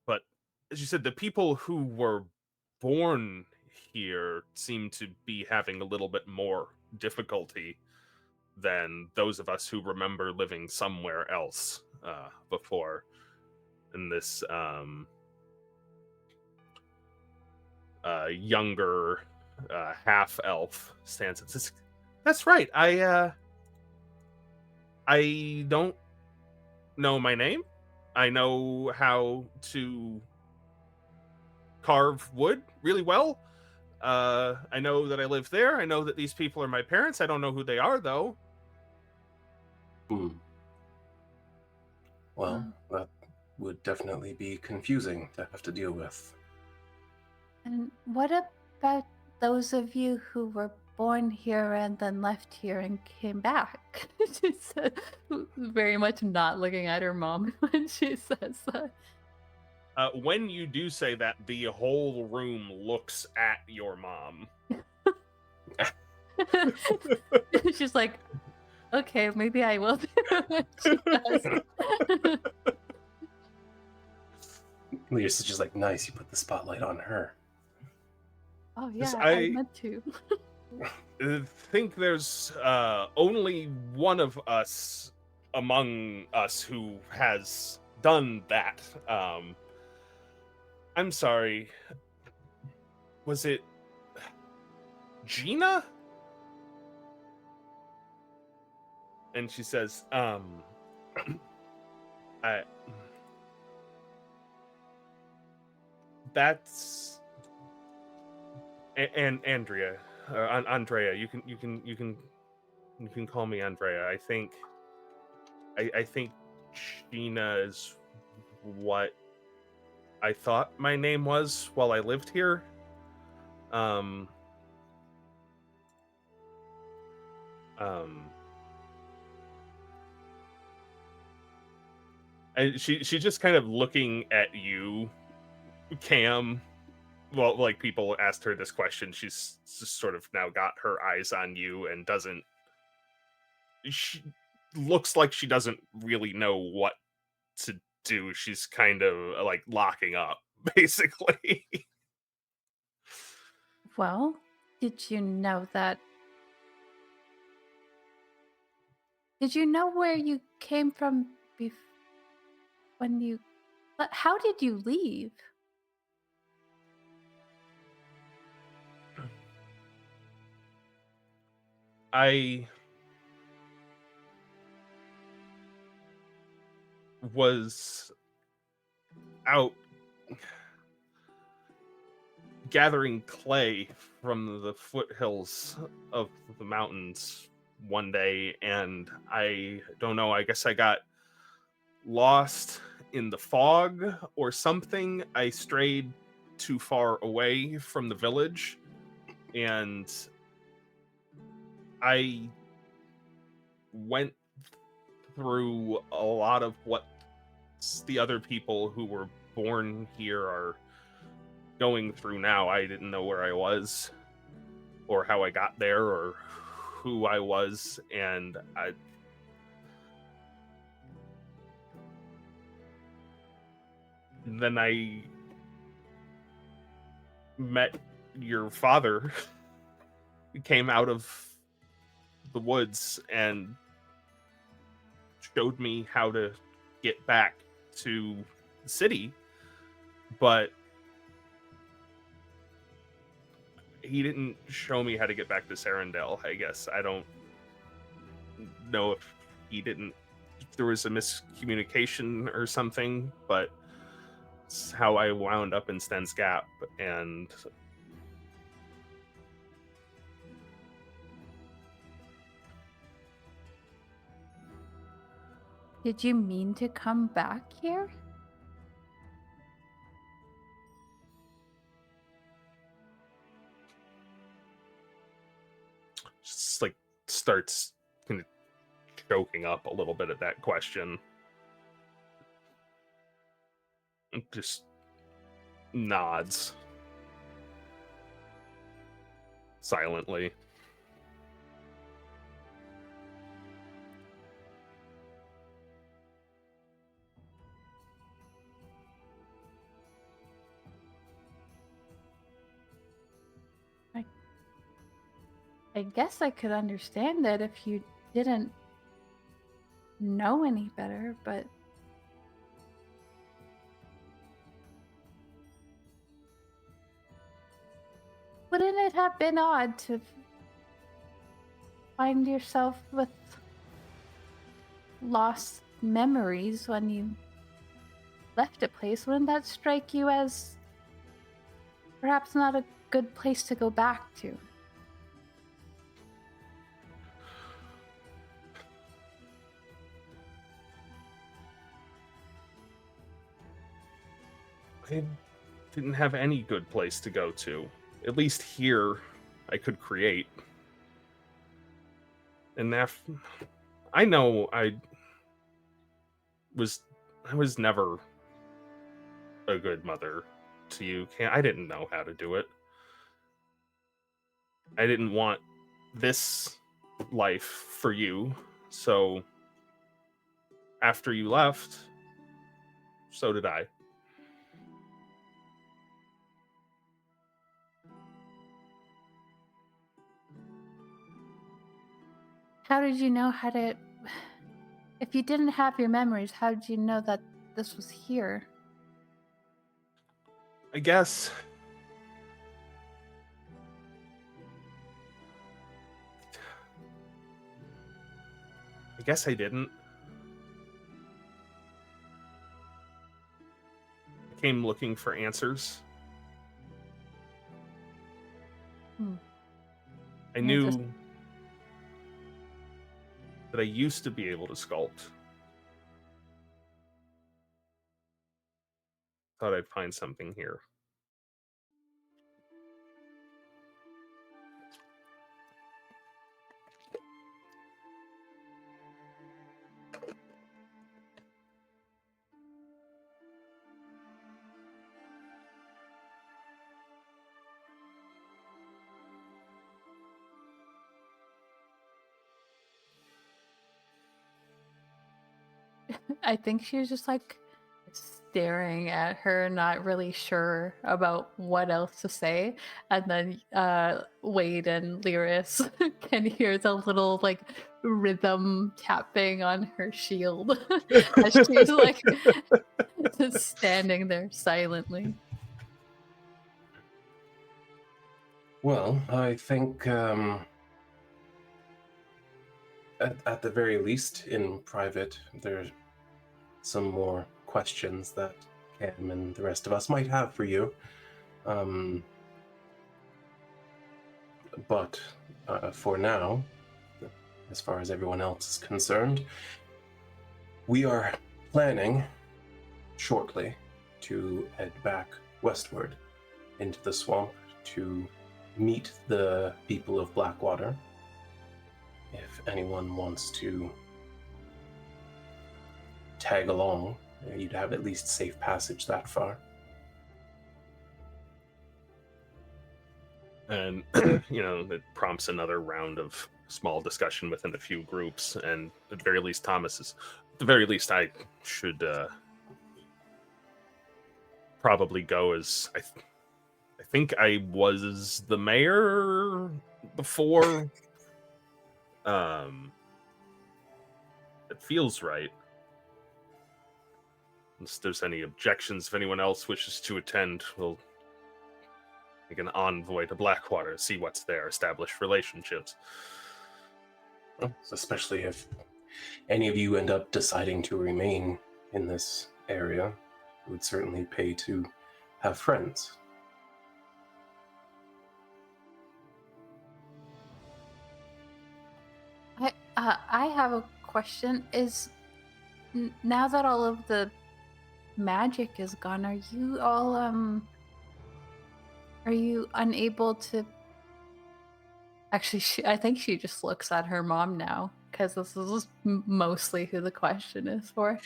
But as you said, the people who were born here seem to be having a little bit more difficulty than those of us who remember living somewhere else before. In this younger half-elf stands and says, "That's right. I don't know my name. I know how to carve wood really well. I know that I live there. I know that these people are my parents. I don't know who they are, though." Well, that would definitely be confusing to have to deal with. And what about those of you who were born here and then left here and came back? She said, very much not looking at her mom when she says that. When you do say that, the whole room looks at your mom. She's like, okay, maybe I will do it. She does. Leah's just like, nice, you put the spotlight on her. Oh yeah, I meant to. I think there's only one of us among us who has done that. I'm sorry. Was it Gina? And she says, that's and Andrea, Andrea. You can call me Andrea. I think Gina is what I thought my name was while I lived here. And she's just kind of looking at you, Cam. Well, like, people asked her this question, she's just sort of now got her eyes on you and she looks like she doesn't really know what to do. She's kind of like locking up, basically. Well, did you know where you came from when you... How did you leave? was out gathering clay from the foothills of the mountains one day, and I don't know, I guess I got lost in the fog or something. I strayed too far away from the village, and I went through a lot of what the other people who were born here are going through now. I didn't know where I was or how I got there or who I was, and then I met your father. He came out of the woods and showed me how to get back to the city, but he didn't show me how to get back to Cerindale, I guess. I don't know if there was a miscommunication or something, but it's how I wound up in Sten's Gap. And Did you mean to come back here? just like starts kind of choking up a little bit at that question. Just nods silently. I guess I could understand it if you didn't know any better, but wouldn't it have been odd to find yourself with lost memories when you left a place? Wouldn't that strike you as perhaps not a good place to go back to? I didn't have any good place to go to. At least here, I could create. And I know I was never a good mother to you. I didn't know how to do it. I didn't want this life for you. So after you left, so did I. How did you know how to... If you didn't have your memories, how did you know that this was here? I guess I didn't. I came looking for answers. I knew that I used to be able to sculpt. Thought I'd find something here. I think she was just like staring at her, not really sure about what else to say. And then Wade and Lyris can hear the little like rhythm tapping on her shield as she's like just standing there silently. Well, I think at the very least, in private, there some more questions that Cam and the rest of us might have for you. But for now, as far as everyone else is concerned, we are planning shortly to head back westward into the swamp to meet the people of Blackwater. If anyone wants to tag along, you'd have at least safe passage that far. And, it prompts another round of small discussion within a few groups. And at the very least, I should probably go as... I think I was the mayor before. It feels right. Unless there's any objections, if anyone else wishes to attend, we'll make an envoy to Blackwater, see what's there, establish relationships. Especially if any of you end up deciding to remain in this area, it would certainly pay to have friends. I have a question. Now that all of the magic is gone, are you all are you unable to... Actually, I think she just looks at her mom now, because this is mostly who the question is for.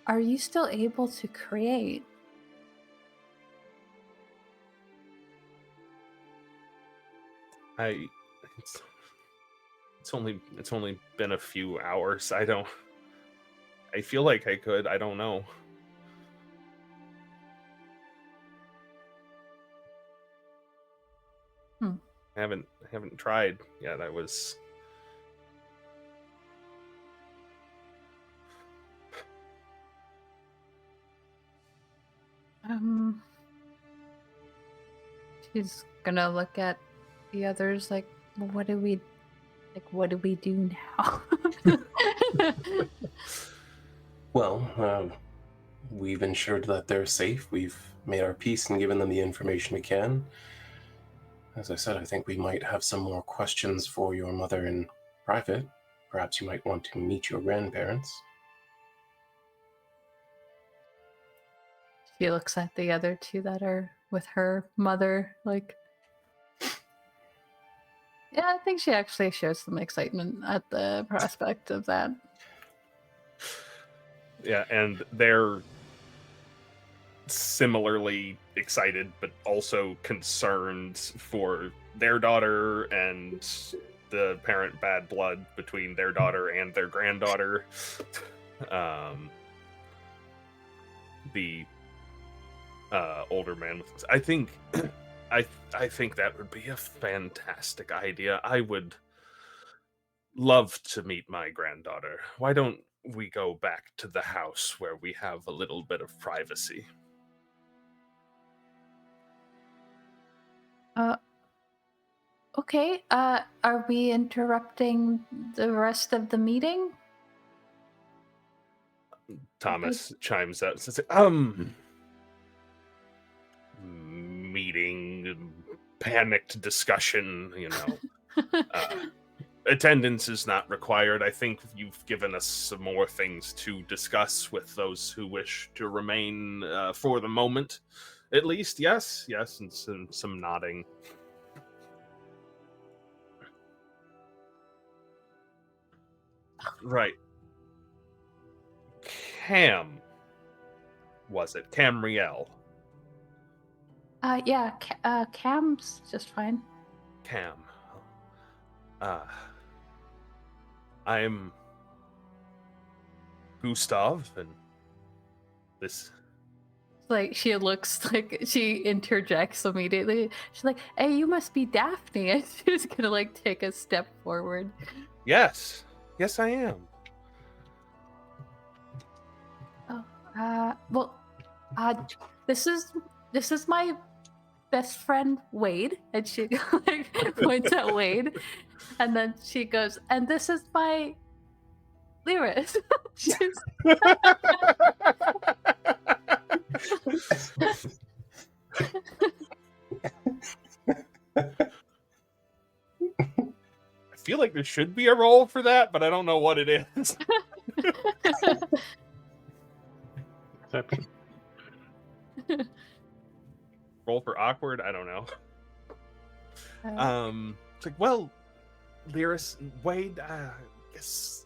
Are you still able to create? It's only been a few hours. I feel like I could. I don't know. I haven't tried yet. I was... She's gonna look at the others like, what do we do now? Well, we've ensured that they're safe. We've made our peace and given them the information we can. As I said, I think we might have some more questions for your mother in private. Perhaps you might want to meet your grandparents. She looks at the other two that are with her mother, like... Yeah, I think she actually shows some excitement at the prospect of that. Yeah, and they're similarly excited, but also concerned for their daughter and the apparent bad blood between their daughter and their granddaughter. The older man, I think that would be a fantastic idea. I would love to meet my granddaughter. Why don't we go back to the house where we have a little bit of privacy? Okay. Are we interrupting the rest of the meeting? Thomas chimes out and says, meeting, panicked discussion, attendance is not required. I think you've given us some more things to discuss with those who wish to remain for the moment. At least, yes, and some nodding. Right. Cam, was it? Camriel. Yeah, Cam's just fine. Cam. I'm Gustav, and this... Like, she looks like she interjects immediately. She's like, hey, you must be Daphne. And she's gonna, like, take a step forward. Yes, I am. This is my best friend Wade, and she like points at Wade, and then she goes, and this is my Lyris. I feel like there should be a roll for that, but I don't know what it is. Exception. Roll for awkward? I don't know. Uh, It's like, well, Lyris, Wade, guess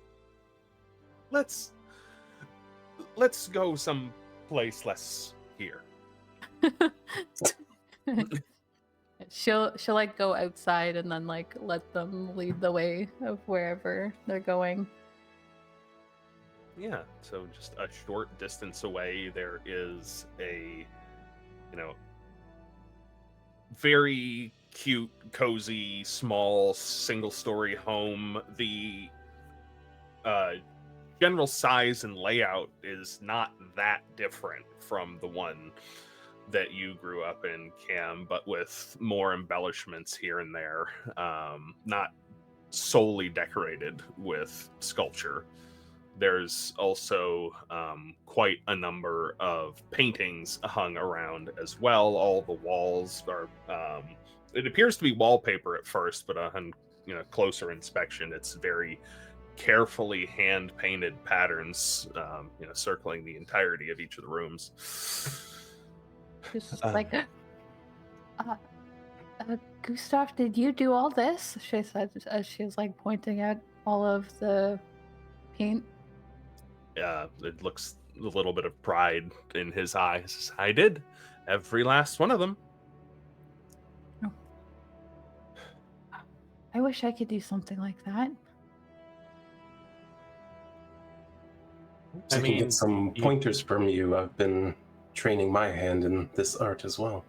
let's go someplace less here. she'll like go outside and then like let them lead the way of wherever they're going. Yeah, so just a short distance away, there is a, very cute, cozy, small, single-story home. The general size and layout is not that different from the one that you grew up in, Cam, but with more embellishments here and there. Not solely decorated with sculpture. There's also quite a number of paintings hung around as well. All the walls are, it appears to be wallpaper at first, but on closer inspection, it's very carefully hand-painted patterns, circling the entirety of each of the rooms. Just like, Gustav, did you do all this? She said as she was like pointing at all of the paint. It looks a little bit of pride in his eyes. I did. Every last one of them. Oh. I wish I could do something like that. So I can get some pointers from you. I've been training my hand in this art as well.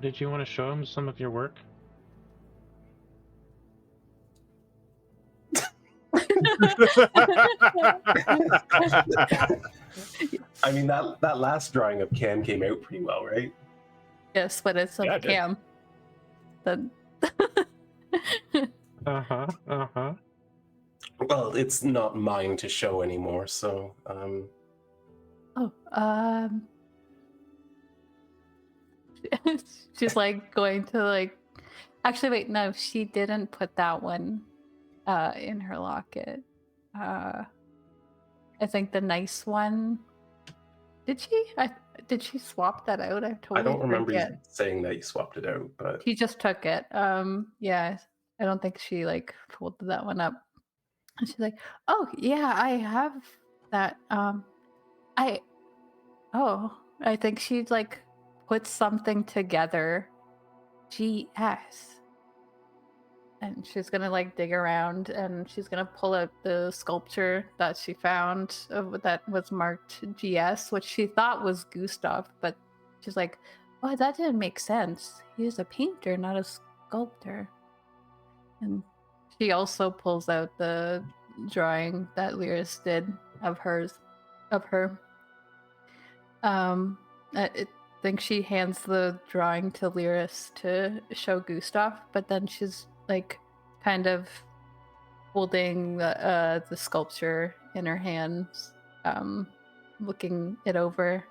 Did you want to show him some of your work? I mean, that last drawing of Cam came out pretty well, right? Yes, but it's of Cam. Then. Well, it's not mine to show anymore, so. She's like going to like. Actually, wait, no, she didn't put that one in her locket. I think the nice one. Did she? Did she swap that out? I don't remember you saying that you swapped it out, but she just took it. Yeah, I don't think she like folded that one up. And she's like, "Oh yeah, I have that. I think she like put something together. GS." And she's gonna like dig around and she's gonna pull out the sculpture that she found that was marked GS, which she thought was Gustav, but she's like, oh, that didn't make sense. He's a painter, not a sculptor. And she also pulls out the drawing that Lyris did of her. I think she hands the drawing to Lyris to show Gustav, but then she's like kind of holding the sculpture in her hands, looking it over.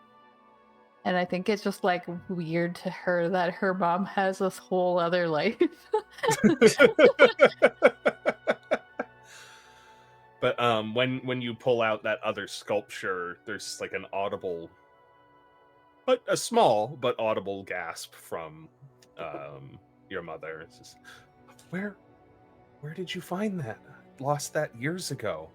And I think it's just like weird to her that her mom has this whole other life. But when you pull out that other sculpture, there's like an audible, but a small but audible gasp from your mother. It's just, where did you find that? I lost that years ago.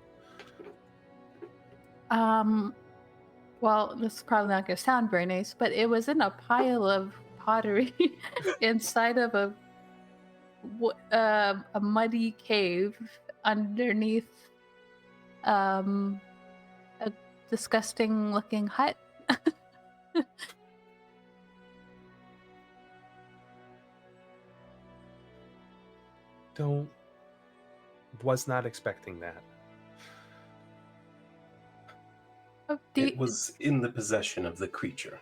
Well, this is probably not going to sound very nice, but it was in a pile of pottery inside of a muddy cave underneath a disgusting looking hut. Was not expecting that. It was in the possession of the creature.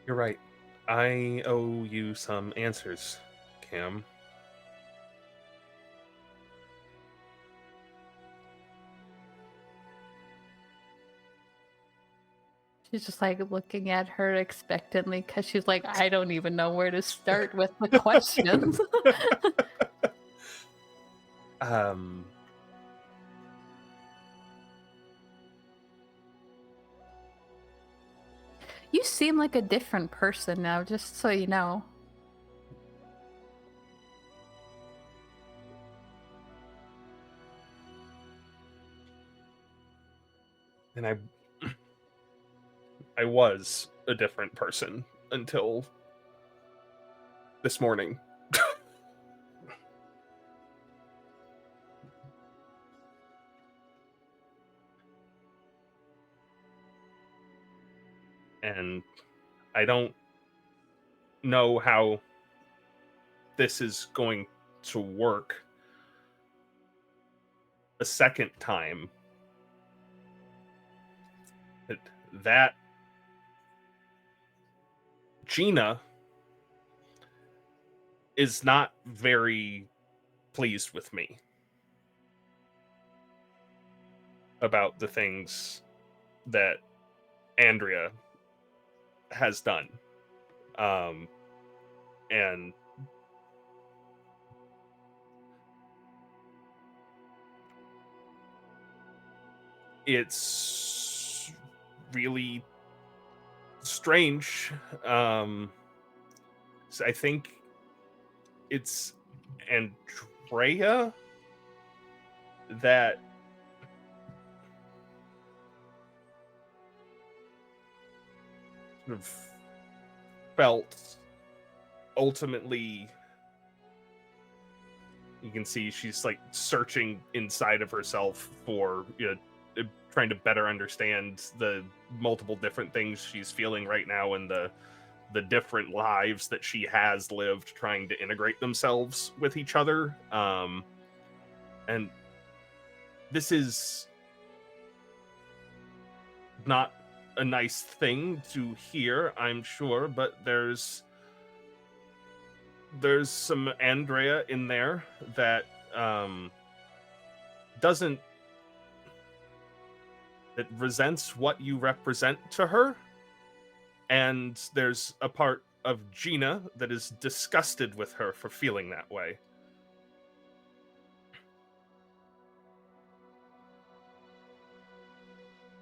You're right. I owe you some answers, Cam. She's just like looking at her expectantly because she's like, I don't even know where to start with the questions. You seem like a different person now, just so you know. And I was a different person until this morning. And I don't know how this is going to work a second time. That Gina is not very pleased with me about the things that Andrea has done. And it's really strange. So I think it's Andrea that sort of felt ultimately. You can see she's like searching inside of herself for, trying to better understand the multiple different things she's feeling right now and the different lives that she has lived, trying to integrate themselves with each other. And this is not a nice thing to hear, I'm sure, but there's some Andrea in there that that resents what you represent to her, and there's a part of Gina that is disgusted with her for feeling that way.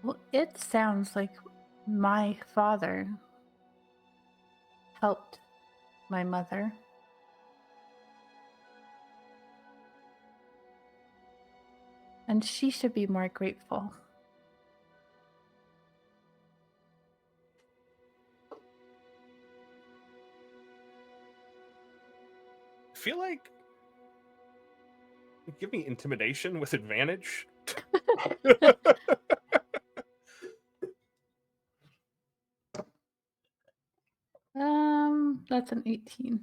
Well, it sounds like my father helped my mother. And she should be more grateful. I feel like give me intimidation with advantage. That's an 18.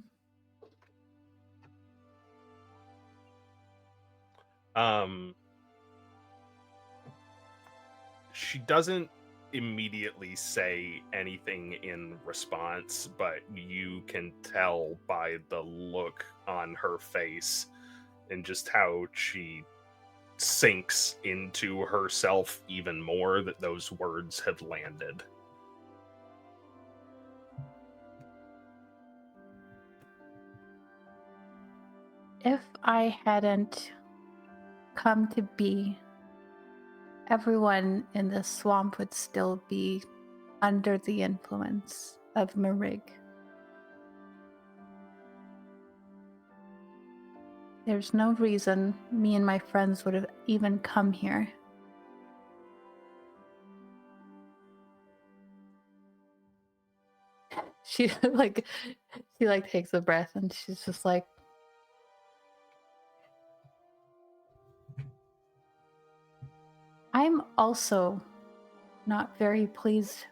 She doesn't immediately say anything in response, but you can tell by the look on her face and just how she sinks into herself even more that those words have landed. If I hadn't come to be, everyone in the swamp would still be under the influence of Marig. There's no reason me and my friends would have even come here. She takes a breath and she's just like, I'm also not very pleased,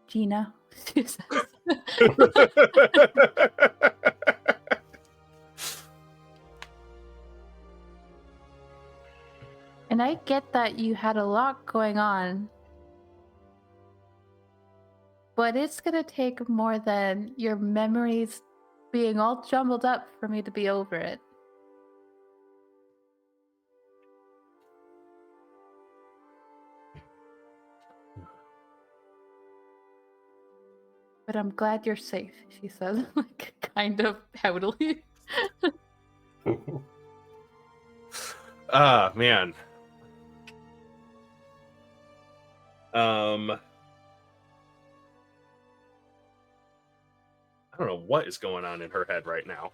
Gina, she says. And I get that you had a lot going on. but it's gonna take more than your memories being all jumbled up for me to be over it. But I'm glad you're safe, she says, like kind of haughtily. Ah, man. I don't know what is going on in her head right now.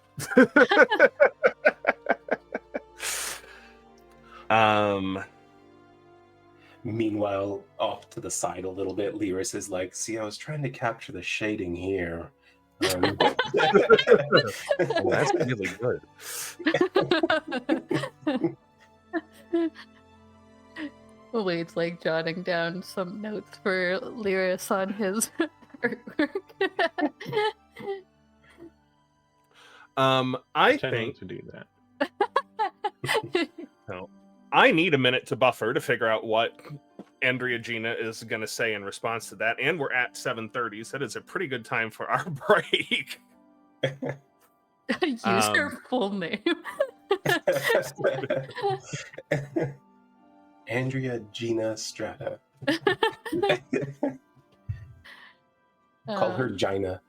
Meanwhile, off to the side a little bit, Lyris is like, see, I was trying to capture the shading here. Oh, that's really good. Wade's like jotting down some notes for Lyris on his artwork. I Pretending think to do that. no, I need a minute to buffer to figure out what Andrea Gina is going to say in response to that, and we're at 7:30, so that is a pretty good time for our break. Use her full name. Andrea Gina Strata. Call her Gina.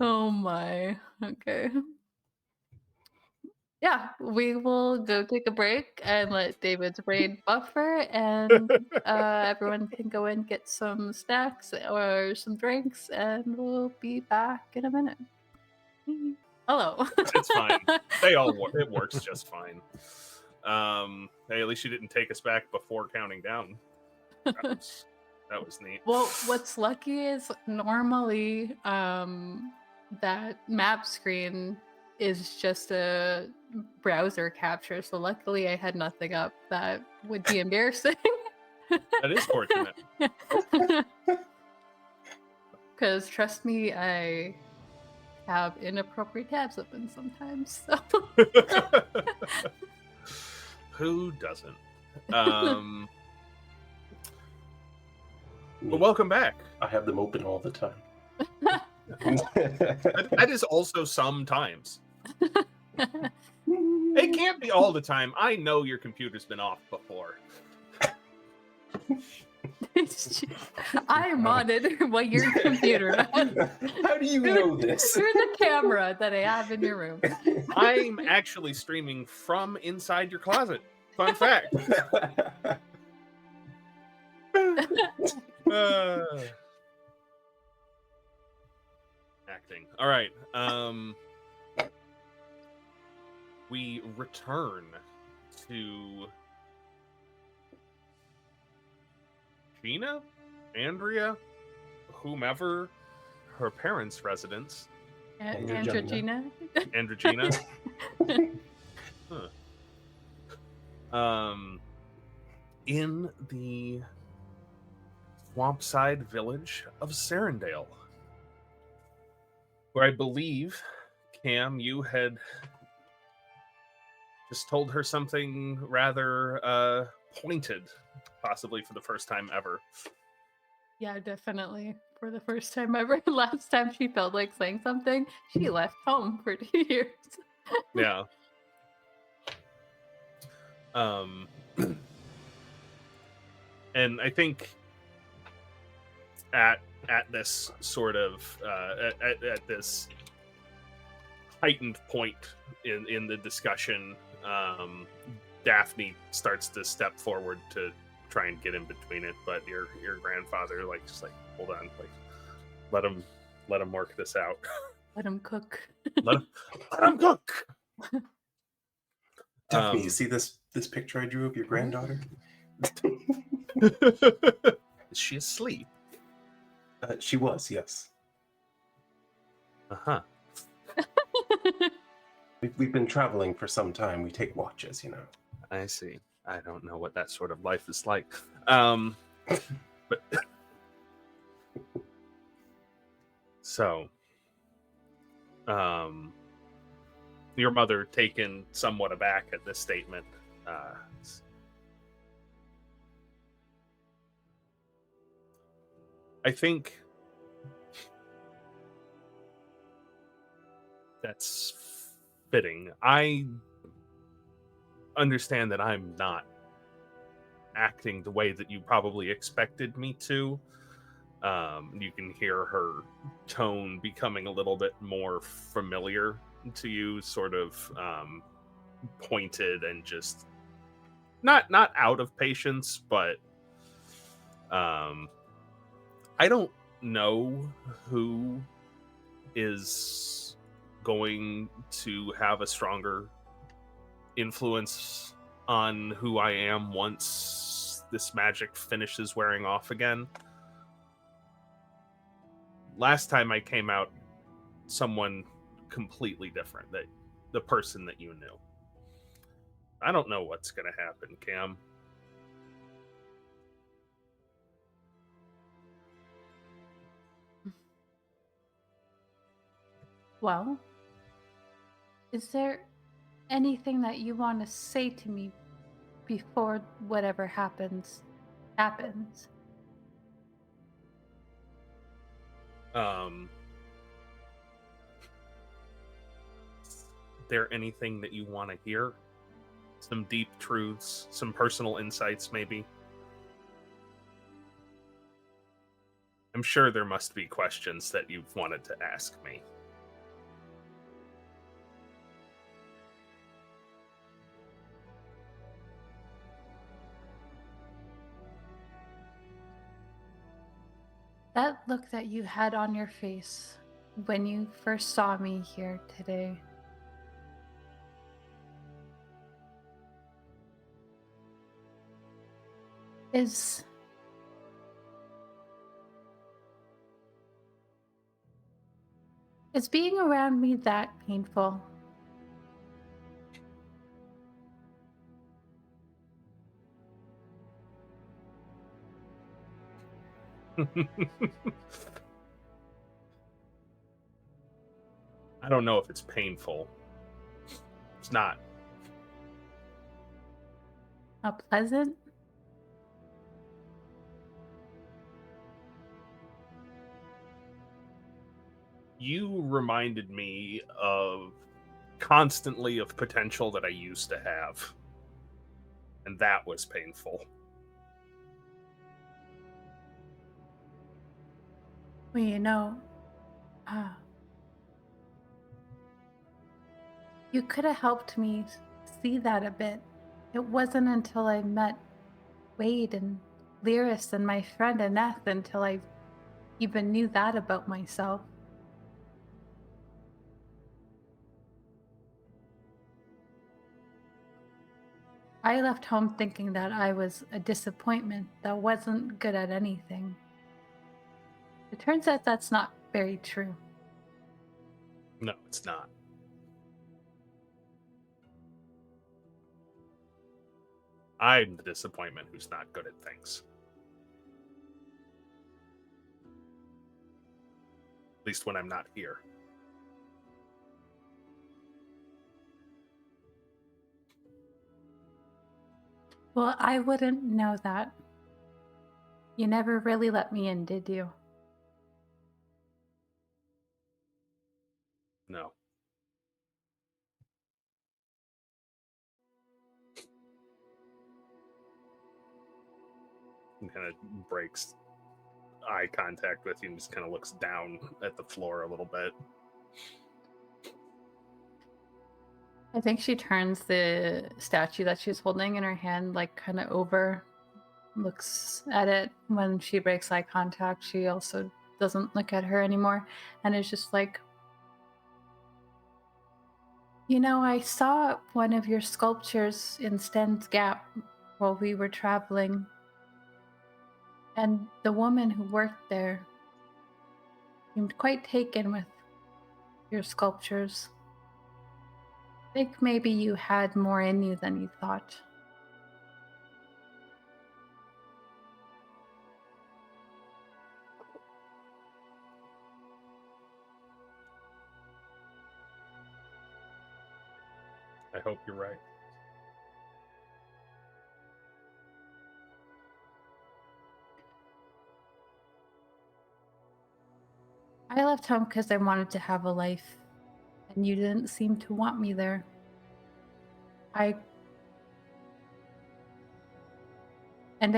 Oh my. Okay. Yeah, we will go take a break and let David's brain buffer, and everyone can go and get some snacks or some drinks, and we'll be back in a minute. Hello. It's fine. They all work. It works just fine. Hey, at least you didn't take us back before counting down. That was neat. Well, what's lucky is normally that map screen is just a browser capture, so luckily I had nothing up that would be embarrassing. That is fortunate. Because trust me, I have inappropriate tabs open sometimes. So. Who doesn't? Well, welcome back. I have them open all the time. That is also sometimes. It can't be all the time. I know your computer's been off before. I monitor what your computer does. How do you know this? Through the camera that I have in your room. I'm actually streaming from inside your closet. Fun fact. Acting. All right. We return to Gina, Andrea, whomever her parents' residence. Androgina. Androgina. In the swampside village of Cerindale, where I believe, Cam, you had just told her something rather pointed, possibly for the first time ever. Yeah, definitely. For the first time ever. Last time she felt like saying something, she left home for 2 years. Yeah. And I think at this sort of at this heightened point in the discussion, Daphne starts to step forward to try and get in between it, but your grandfather just hold on, let him work this out. Let him cook. let him cook. Daphne, you see this picture I drew of your granddaughter? Is she asleep? She was, yes. Uh-huh. We've been traveling for some time. We take watches, you know. I see. I don't know what that sort of life is like. But so, your mother, taken somewhat aback at this statement, Uh, I think that's fitting. I understand that I'm not acting the way that you probably expected me to. You can hear her tone becoming a little bit more familiar to you, sort of pointed and just not out of patience, but I don't know who is going to have a stronger influence on who I am once this magic finishes wearing off again. Last time I came out, someone completely different, that the person that you knew. I don't know what's going to happen, Cam. Well, is there anything that you want to say to me before whatever happens? Is there anything that you want to hear? Some deep truths, some personal insights, maybe? I'm sure there must be questions that you've wanted to ask me. That look that you had on your face when you first saw me here today. Is being around me that painful? I don't know if it's painful. It's not. Not pleasant? You reminded me of constantly of potential that I used to have. And that was painful. Well, you know, you could have helped me see that a bit. It wasn't until I met Wade and Lyris and my friend Annette until I even knew that about myself. I left home thinking that I was a disappointment that wasn't good at anything. It turns out that's not very true. No, it's not. I'm the disappointment who's not good at things. At least when I'm not here. Well, I wouldn't know that. You never really let me in, did you? No. He kind of breaks eye contact with you and just kind of looks down at the floor a little bit. I think she turns the statue that she's holding in her hand, like, kind of over, looks at it. When she breaks eye contact, she also doesn't look at her anymore, and is just like, you know, I saw one of your sculptures in Sten's Gap while we were traveling, and the woman who worked there seemed quite taken with your sculptures. I think maybe you had more in you than you thought. I hope you're right. I left home because I wanted to have a life, and you didn't seem to want me there. I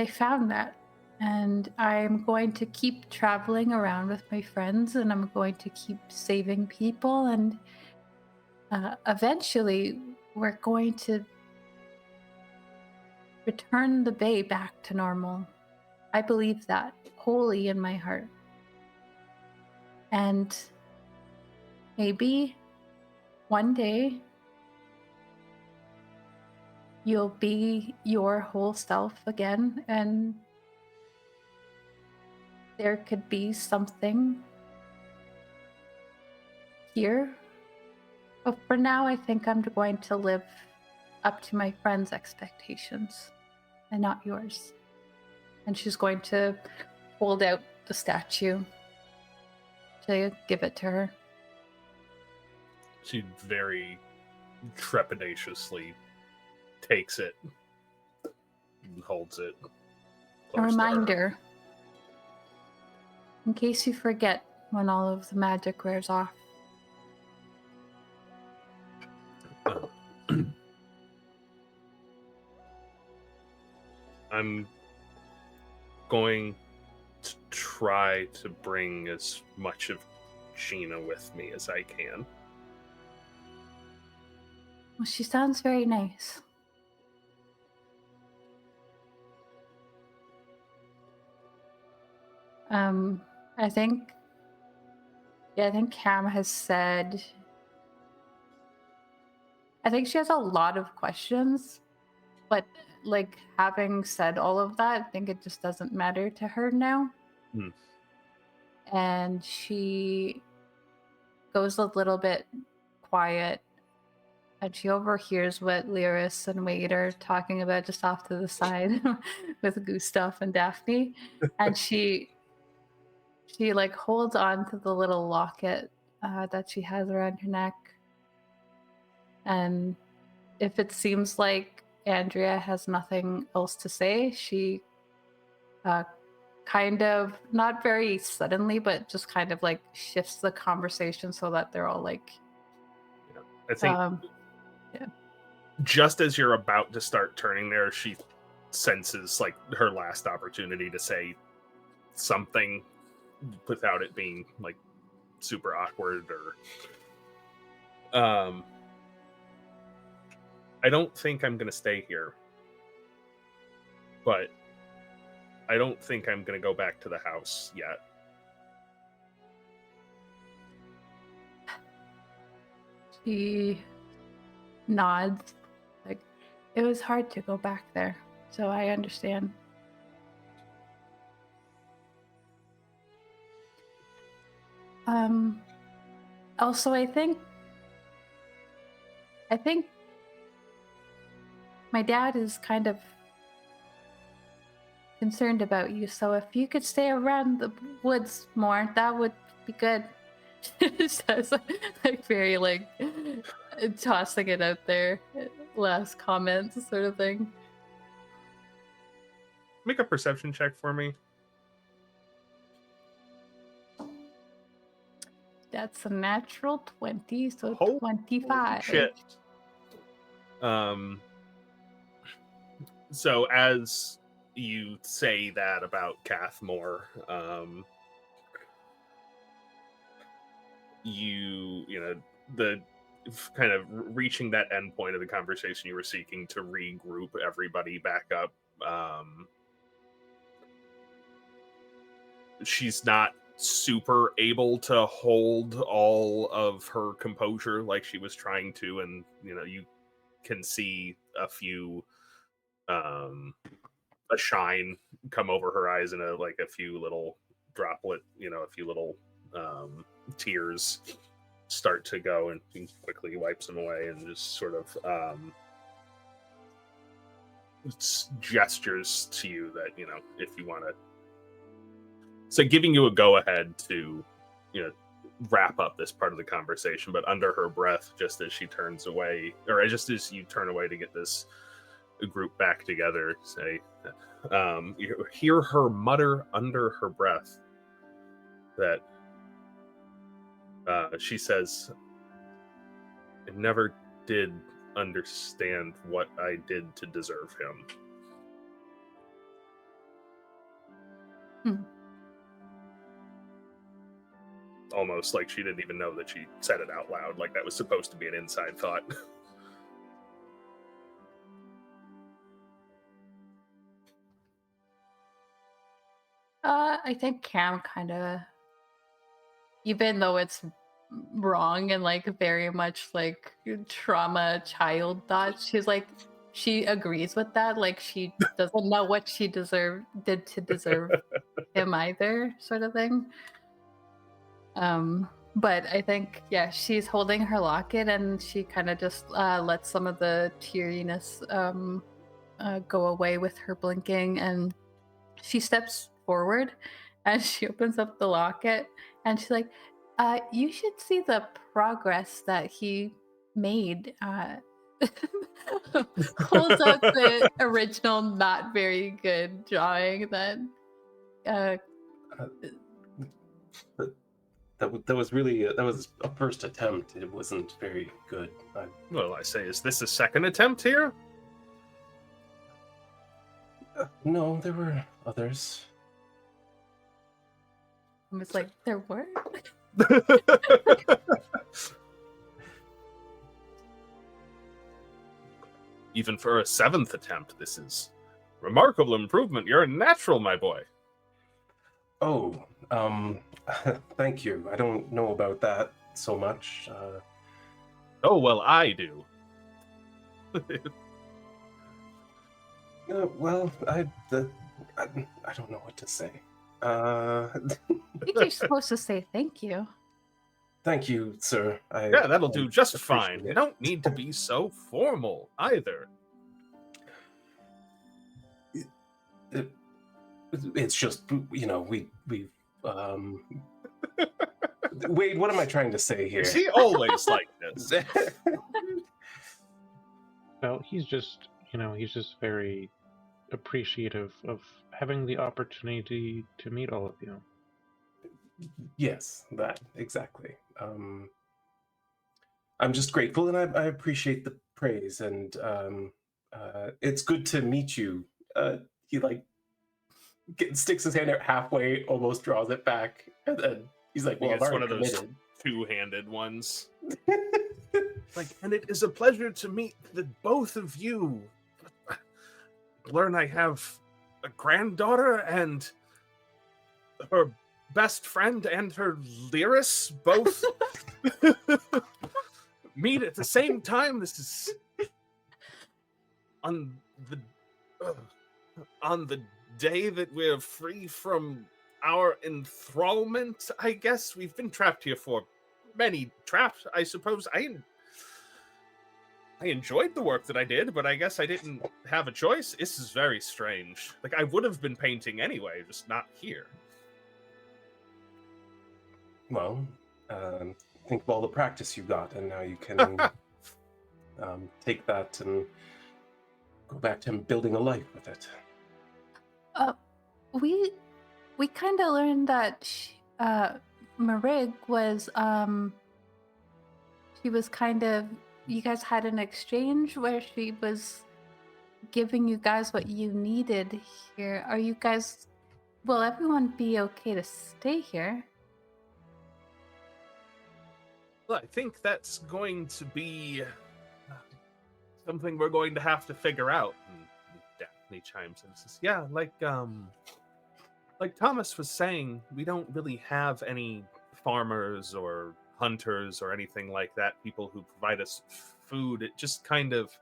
found that, and I'm going to keep traveling around with my friends, and I'm going to keep saving people, and eventually we're going to return the bay back to normal. I believe that wholly in my heart. And maybe one day you'll be your whole self again, and there could be something here. But for now, I think I'm going to live up to my friend's expectations and not yours. And she's going to hold out the statue to give it to her. She very trepidatiously takes it and holds it. A reminder, in case you forget when all of the magic wears off. I'm going to try to bring as much of Sheena with me as I can. Well, she sounds very nice. I think Cam has said, I think she has a lot of questions, but like having said all of that, I think it just doesn't matter to her now. And she goes a little bit quiet, and she overhears what Lyris and Wade are talking about just off to the side with Gustav and Daphne. And she like holds on to the little locket that she has around her neck. And if it seems like Andrea has nothing else to say, she kind of, not very suddenly, but just kind of like shifts the conversation so that they're all like... I think just as you're about to start turning there, she senses like her last opportunity to say something without it being like super awkward or I don't think I'm gonna stay here, but I don't think I'm gonna go back to the house yet. She nods, like, it was hard to go back there, so I understand. Also, I think my dad is kind of concerned about you, so if you could stay around the woods more, that would be good. Says like very like tossing it out there, last comments sort of thing. Make a perception check for me. That's a natural 20, so Holy 25. Shit. So as you say that about Cathmore, you know, the kind of reaching that end point of the conversation you were seeking to regroup everybody back up. She's not super able to hold all of her composure like she was trying to, and you know, you can see a few a shine come over her eyes and a few little droplet, a few little tears start to go, and he quickly wipes them away and just sort of gestures to you that, if you want to, so giving you a go ahead to, wrap up this part of the conversation, but under her breath, just as she turns away, or just as you turn away to get this group back together, say, you hear her mutter under her breath that She says, I never did understand what I did to deserve him. Almost like she didn't even know that she said it out loud, like that was supposed to be an inside thought. I think Cam kind of, even though it's wrong and like very much like trauma child thoughts, she's like, she agrees with that. Like she doesn't know what she did to deserve him either, sort of thing. But I think, yeah, she's holding her locket and she kind of just lets some of the teariness go away with her blinking, and she steps forward and she opens up the locket and she's like, you should see the progress that he made. Holds up the original not very good drawing that that was really that was a first attempt. It wasn't very good. Well, I say, is this a second attempt here? No, there were others. I was like, there were? Even for a 7th attempt, this is remarkable improvement. You're a natural, my boy. Oh, thank you. I don't know about that so much. Oh, well, I do. Well, I don't know what to say. I think you're supposed to say thank you. Thank you, sir. Yeah, that'll do just fine. it. You don't need to be so formal either. It's just, you know, we Wade, what am I trying to say here? Is he always like this? Well, he's just very appreciative of having the opportunity to meet all of you. Yes, that exactly. I'm just grateful, and I appreciate the praise, and it's good to meet you. He like sticks his hand out halfway, almost draws it back, and then he's like, "Well, it's one of those two-handed ones." Like, and it is a pleasure to meet the both of you. Learn I have a granddaughter and her best friend and her Lyris both meet at the same time. This is on the day that we're free from our enthrallment. I guess we've been trapped here for many traps. I suppose I enjoyed the work that I did, but I guess I didn't have a choice. This is very strange. Like, I would have been painting anyway, just not here. Well, think of all the practice you got, and now you can take that and go back to building a life with it. We kind of learned that Marig was she was kind of, you guys had an exchange where she was giving you guys what you needed here. Are you guys, will everyone be okay to stay here? Well, I think that's going to be something we're going to have to figure out. And Daphne chimes in and says, yeah, like Thomas was saying, we don't really have any farmers or hunters or anything like that, people who provide us food. It just kind of,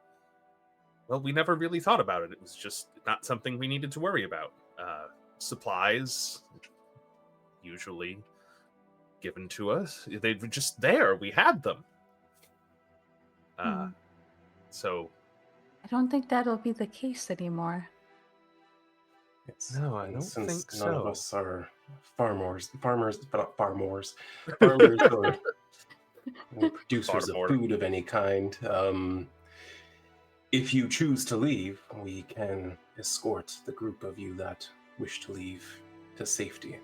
well, we never really thought about it. It was just not something we needed to worry about. Supplies, usually given to us, they were just there. We had them. So I don't think that'll be the case anymore. No, I don't think so. None of us are farmers, but not farmers. Farmers or producers of food of any kind. If you choose to leave, we can escort the group of you that wish to leave to safety.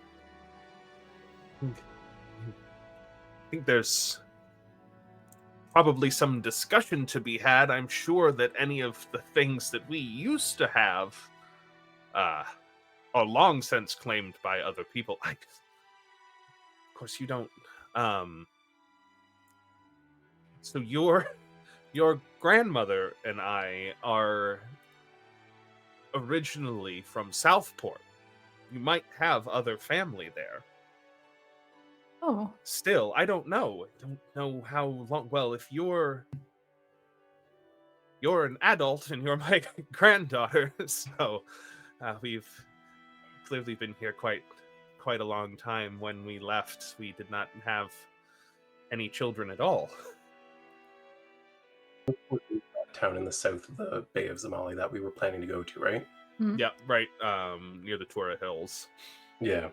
think there's probably some discussion to be had. I'm sure that any of the things that we used to have are long since claimed by other people. Of course, you don't. So your grandmother and I are originally from Southport. You might have other family there. Oh. Still, I don't know. I don't know how long. Well, if you're an adult and you're my granddaughter, so we've clearly been here quite a long time. When we left, we did not have any children at all. Town in the south of the Bay of Zemali that we were planning to go to, right? Mm. Yeah, right. Near the Tora Hills. Yeah.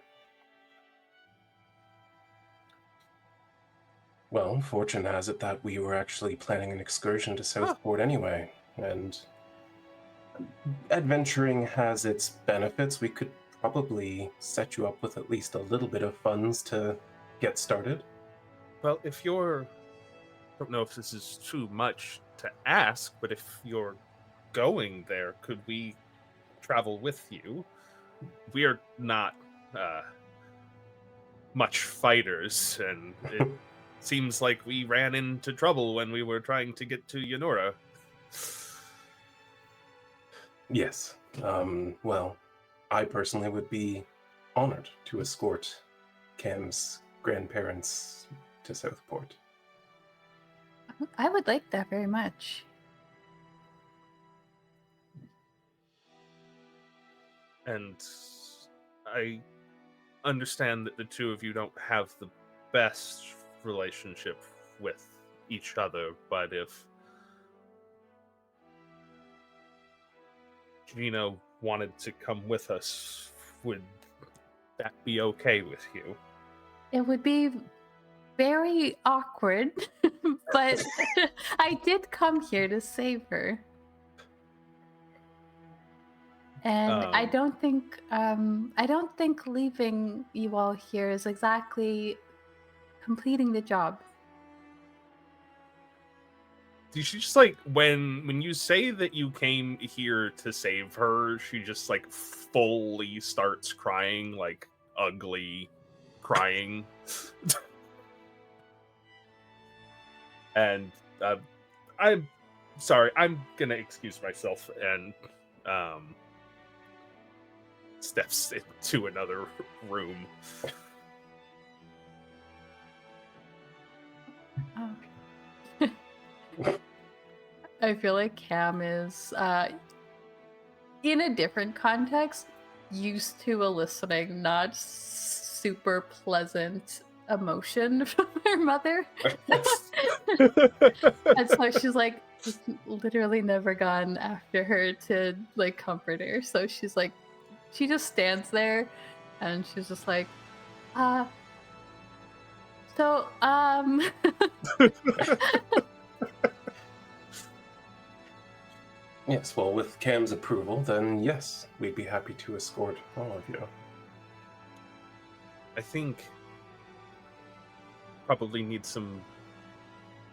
Well, fortune has it that we were actually planning an excursion to Southport anyway, and adventuring has its benefits. We could probably set you up with at least a little bit of funds to get started. Well, if you're... I don't know if this is too much to ask, but if you're going there, could we travel with you? We're not much fighters, and it seems like we ran into trouble when we were trying to get to Yonora. Yes. Well, I personally would be honored to escort Cam's grandparents to Southport. I would like that very much. And I understand that the two of you don't have the best relationship with each other, but if Gino wanted to come with us, would that be okay with you? It would be very awkward, but I did come here to save her. And I don't think leaving you all here is exactly completing the job. She just like when you say that you came here to save her, she just like fully starts crying, like ugly crying. And I'm sorry, I'm gonna excuse myself, and steps into another room. I feel like Cam is, in a different context, used to eliciting not super pleasant emotion from her mother. And so she's like, he's literally never gone after her to like comfort her. So she's like, she just stands there and she's just like, Yes, well, with Cam's approval, then yes, we'd be happy to escort all of you. I think probably need some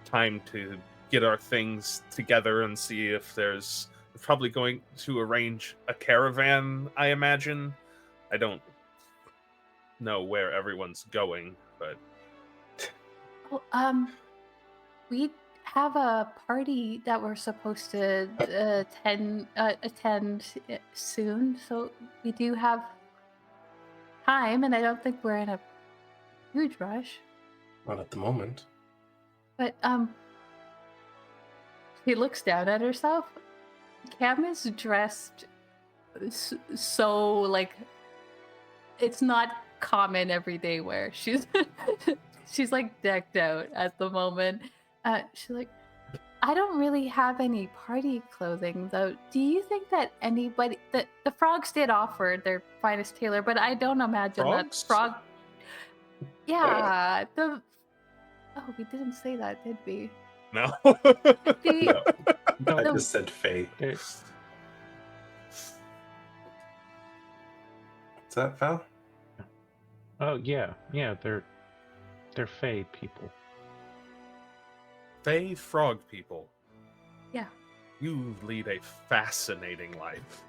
time to get our things together and see if we're probably going to arrange a caravan, I imagine. I don't know where everyone's going, but we have a party that we're supposed to attend soon, so we do have time, and I don't think we're in a huge rush. Not at the moment. But she looks down at herself. Cam is dressed so like it's not common everyday wear. She's she's like decked out at the moment. She's like, I don't really have any party clothing though. Do you think that anybody the frogs did offer their finest tailor, but I don't imagine Frogs? that frog. Yeah, we didn't say that, did we? no. No, I just said Faye. There's... Is that Val? Oh yeah, they're Fae people. Fey frog people. Yeah. You lead a fascinating life.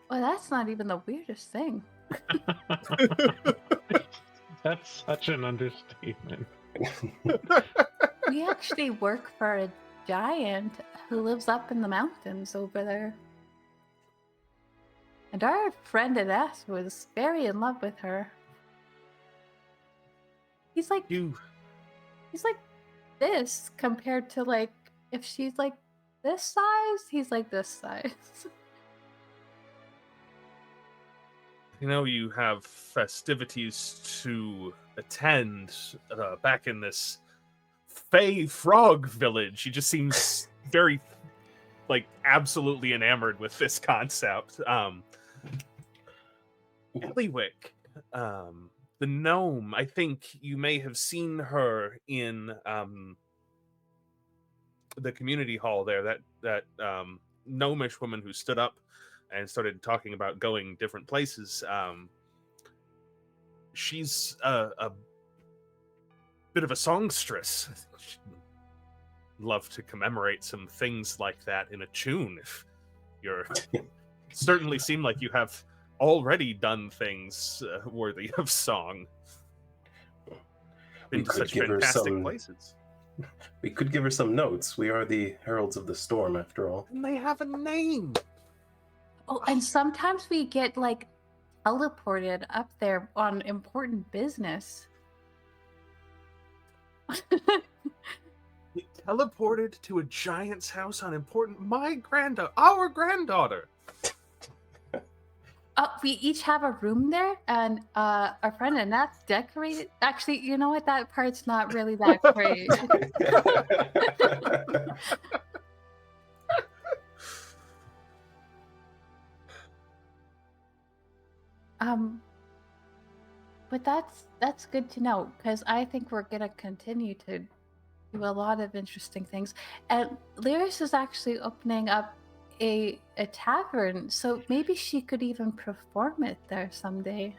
Well, that's not even the weirdest thing. That's such an understatement. We actually work for a giant who lives up in the mountains over there. And our friend Ines was very in love with her. He's like this compared to like if she's like this size, he's like this size. You know, you have festivities to attend back in this Fey frog village. He just seems very, like, absolutely enamored with this concept. Bullywugs, the gnome, I think you may have seen her in the community hall there, that gnomish woman who stood up and started talking about going different places. She's a bit of a songstress. She'd love to commemorate some things like that in a tune. If you're certainly seem like you have already done things worthy of song. Been to such fantastic places. We could give her some notes. We are the Heralds of the Storm, after all. And they have a name. Oh, and sometimes we get like teleported up there on important business. We teleported to a giant's house on important. Our granddaughter. We each have a room there, and our friend Annette's decorated. Actually, you know what? That part's not really that great. But that's good to know, because I think we're gonna continue to do a lot of interesting things. And Lyris is actually opening up a tavern, so maybe she could even perform it there someday.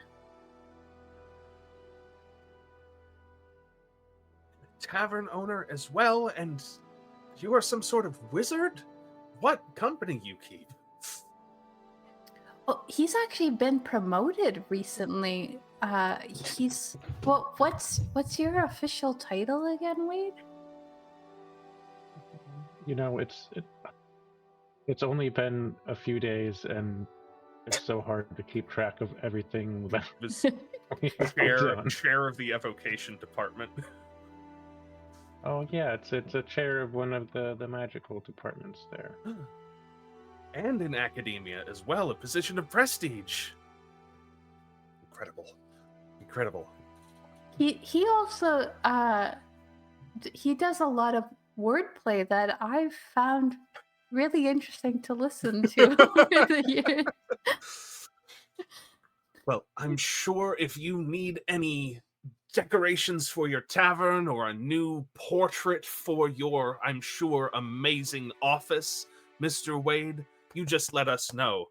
Tavern owner as well, and you are some sort of wizard? What company you keep? Well, he's actually been promoted recently. What's your official title again, Wade? You know, it's only been a few days, and it's so hard to keep track of everything that Was we have done. chair of the evocation department. Oh yeah, it's a chair of one of the magical departments there. And in academia as well, a position of prestige. Incredible. He also he does a lot of wordplay that I've found really interesting to listen to over the years. Well, I'm sure if you need any decorations for your tavern or a new portrait for your, I'm sure, amazing office, Mr. Wade, you just let us know.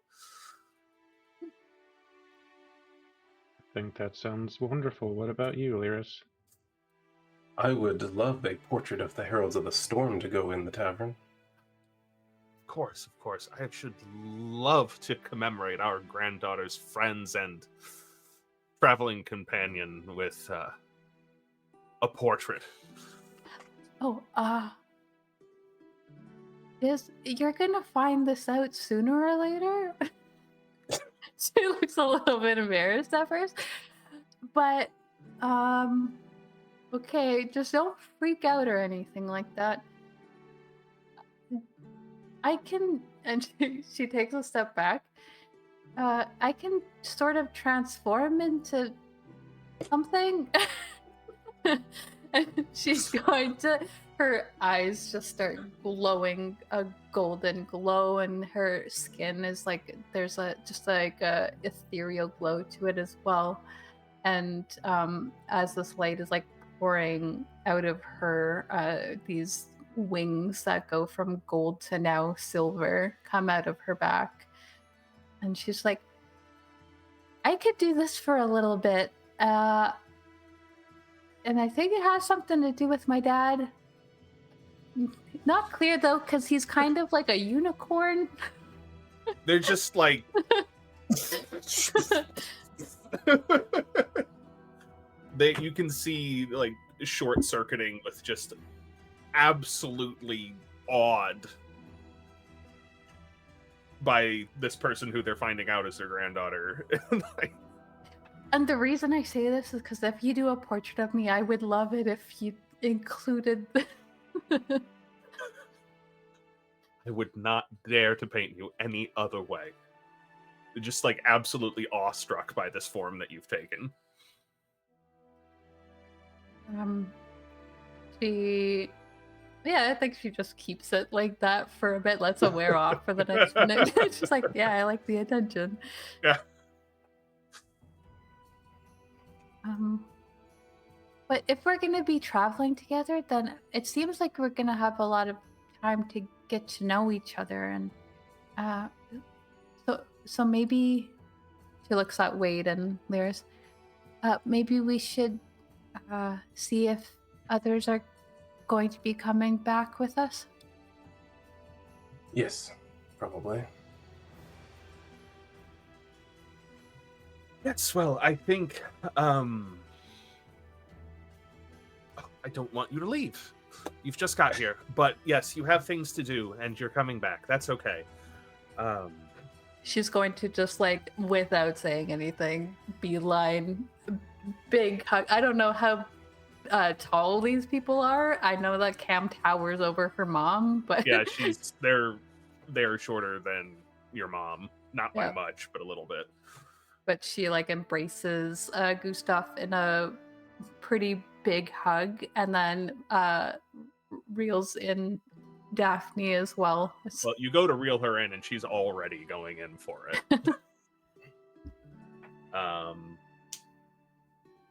I think that sounds wonderful. What about you, Lyris? I would love a portrait of the Heralds of the Storm to go in the tavern. Of course. I should love to commemorate our granddaughter's friends and traveling companion with a portrait. Oh, you're gonna find this out sooner or later. She looks a little bit embarrassed at first, but okay, just don't freak out or anything like that. I can, and she takes a step back. I can sort of transform into something. And she's going to, her eyes just start glowing a golden glow, and her skin is like, there's just like a ethereal glow to it as well. And as this light is like pouring out of her, these wings that go from gold to now silver come out of her back. And she's like, I could do this for a little bit. And I think it has something to do with my dad. not clear though, because he's kind of like a unicorn. They're just like you can see like short circuiting with just absolutely awed by this person who they're finding out is their granddaughter. And the reason I say this is because if you do a portrait of me, I would love it if you included. I would not dare to paint you any other way. Just like absolutely awestruck by this form that you've taken. I think she just keeps it like that for a bit, lets it wear off for the next minute. It's just like, yeah, I like the attention. Yeah. But if we're going to be traveling together, then it seems like we're going to have a lot of time to get to know each other. And so maybe she looks at Wade and Lyris. Maybe we should see if others are going to be coming back with us. Yes, probably. Yes, well, I think I don't want you to leave. You've just got here. But yes, you have things to do and you're coming back. That's okay. She's going to just like, without saying anything, beeline, big hug. I don't know how tall these people are. I know that Cam towers over her mom, but yeah, they're shorter than your mom. Not by much, but a little bit. But she like embraces Gustav in a pretty big hug, and then reels in Daphne as well. Well, you go to reel her in, and she's already going in for it.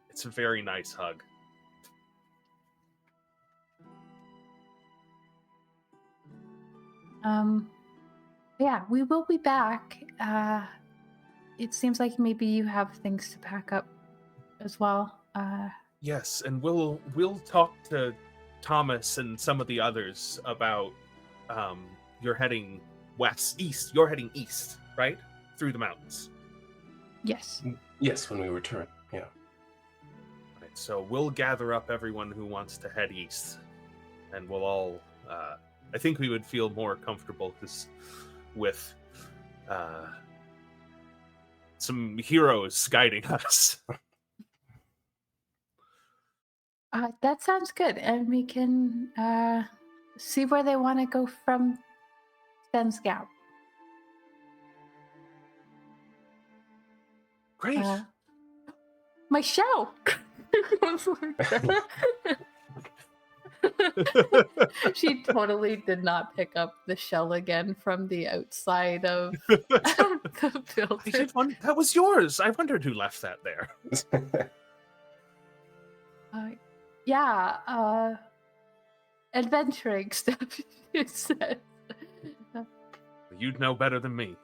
It's a very nice hug. Yeah, we will be back. It seems like maybe you have things to pack up as well. Yes, and we'll talk to Thomas and some of the others about you're heading east. You're heading east, right? Through the mountains. Yes. Yes, when we return. Yeah. Right, so we'll gather up everyone who wants to head east, and we'll all. I think we would feel more comfortable with some heroes guiding us. That sounds good, and we can see where they want to go from Scout. Great. My shell. She totally did not pick up the shell again from the outside of the building. That was yours. I wondered who left that there. Adventuring stuff, you said. You'd know better than me.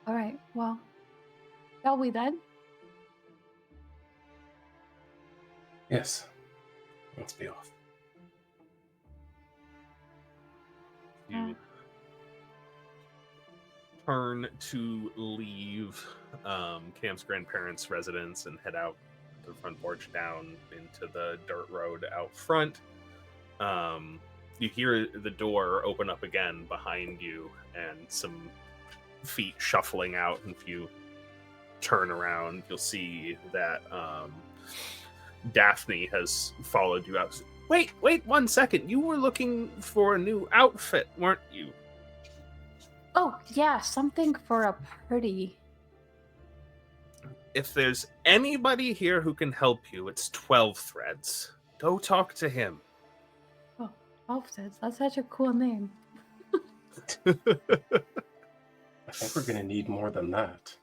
All right, well, shall we then? Yes. Let's be off. You turn to leave Cam's grandparents' residence and head out the front porch down into the dirt road out front. You hear the door open up again behind you and some feet shuffling out. And if you turn around, you'll see that Daphne has followed you out. Wait 1 second. You were looking for a new outfit, weren't you? Oh, yeah, something for a party. If there's anybody here who can help you, it's 12 Threads. Go talk to him. Oh, 12 Threads. That's such a cool name. I think we're going to need more than that.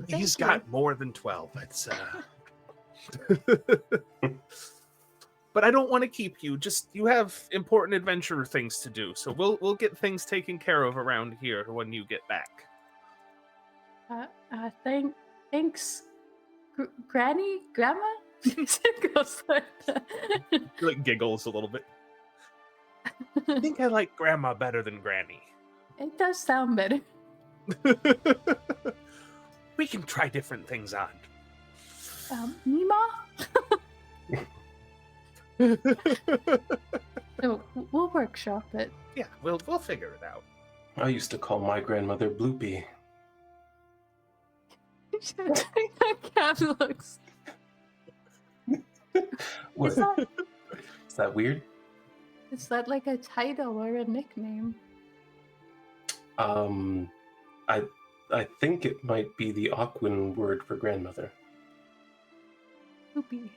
He's got more than 12. It's but I don't want to keep you. Just you have important adventure things to do, so we'll get things taken care of around here when you get back. Thanks, Granny, Grandma. Goes like that. He, like, giggles a little bit. I think I like Grandma better than Granny. It does sound better. We can try different things on. Mima. So we'll workshop it. Yeah, we'll figure it out. I used to call my grandmother Bloopy. Cam looks. What? Is that weird? Is that like a title or a nickname? I think it might be the Aquan word for grandmother. Poopy.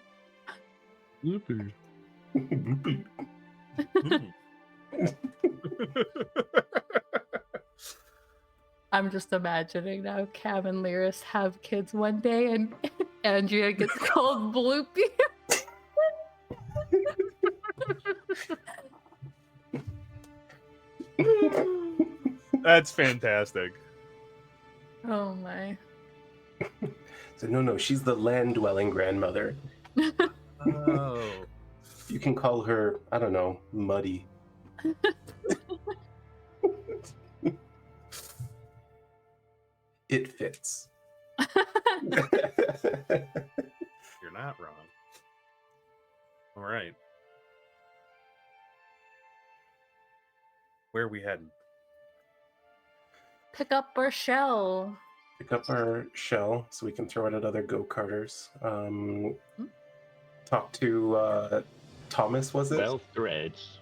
Whoopee. Bloopy. I'm just imagining now Cam and Lyris have kids one day and Andrea gets called Bloopy. That's fantastic. Oh my. So no, she's the land-dwelling grandmother. Oh. You can call her, I don't know, Muddy. It fits. You're not wrong. All right. Where are we heading? Pick up our shell. Pick up our shell so we can throw it at other go-karters. Talk to Thomas, was it? 12 threads.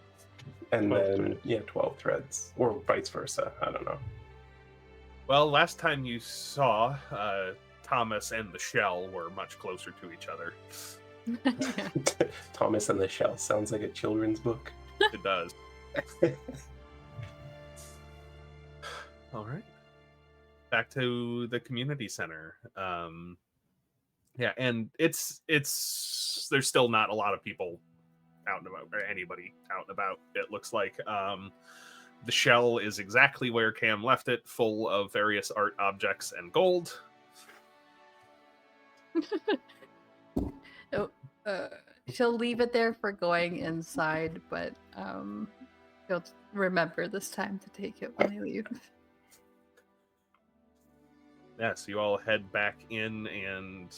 And 12 then, threads. yeah, 12 threads. Or vice versa. I don't know. Well, last time you saw Thomas and the shell were much closer to each other. Thomas and the Shell sounds like a children's book. It does. All right. Back to the community center. Yeah, and it's there's still not a lot of people out and about, or anybody out and about, it looks like. The shell is exactly where Cam left it, full of various art objects and gold. She'll leave it there for going inside, but she'll remember this time to take it when they leave. Yeah, so you all head back in, and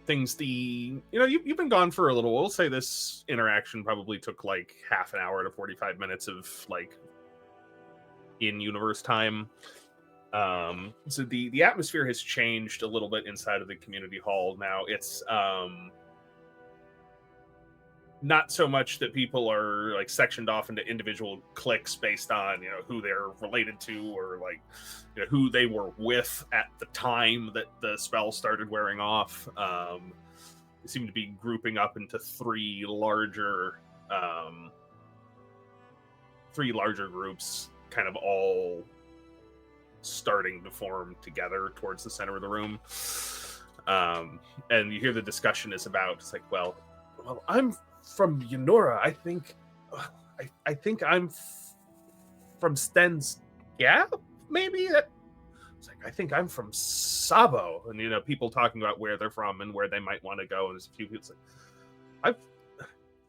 things you've been gone for a little. We'll say this interaction probably took like half an hour to 45 minutes of like in-universe time. So the atmosphere has changed a little bit inside of the community hall. Now it's not so much that people are like sectioned off into individual cliques based on, who they're related to, or like, who they were with at the time that the spell started wearing off. They seem to be grouping up into three larger groups, kind of all starting to form together towards the center of the room. And you hear the discussion is about, it's like, well, I'm from Yunora. I think I'm from Sten's Gap, maybe? It's like, I think I'm from Sabo. And, people talking about where they're from and where they might want to go. And there's a few people like, I've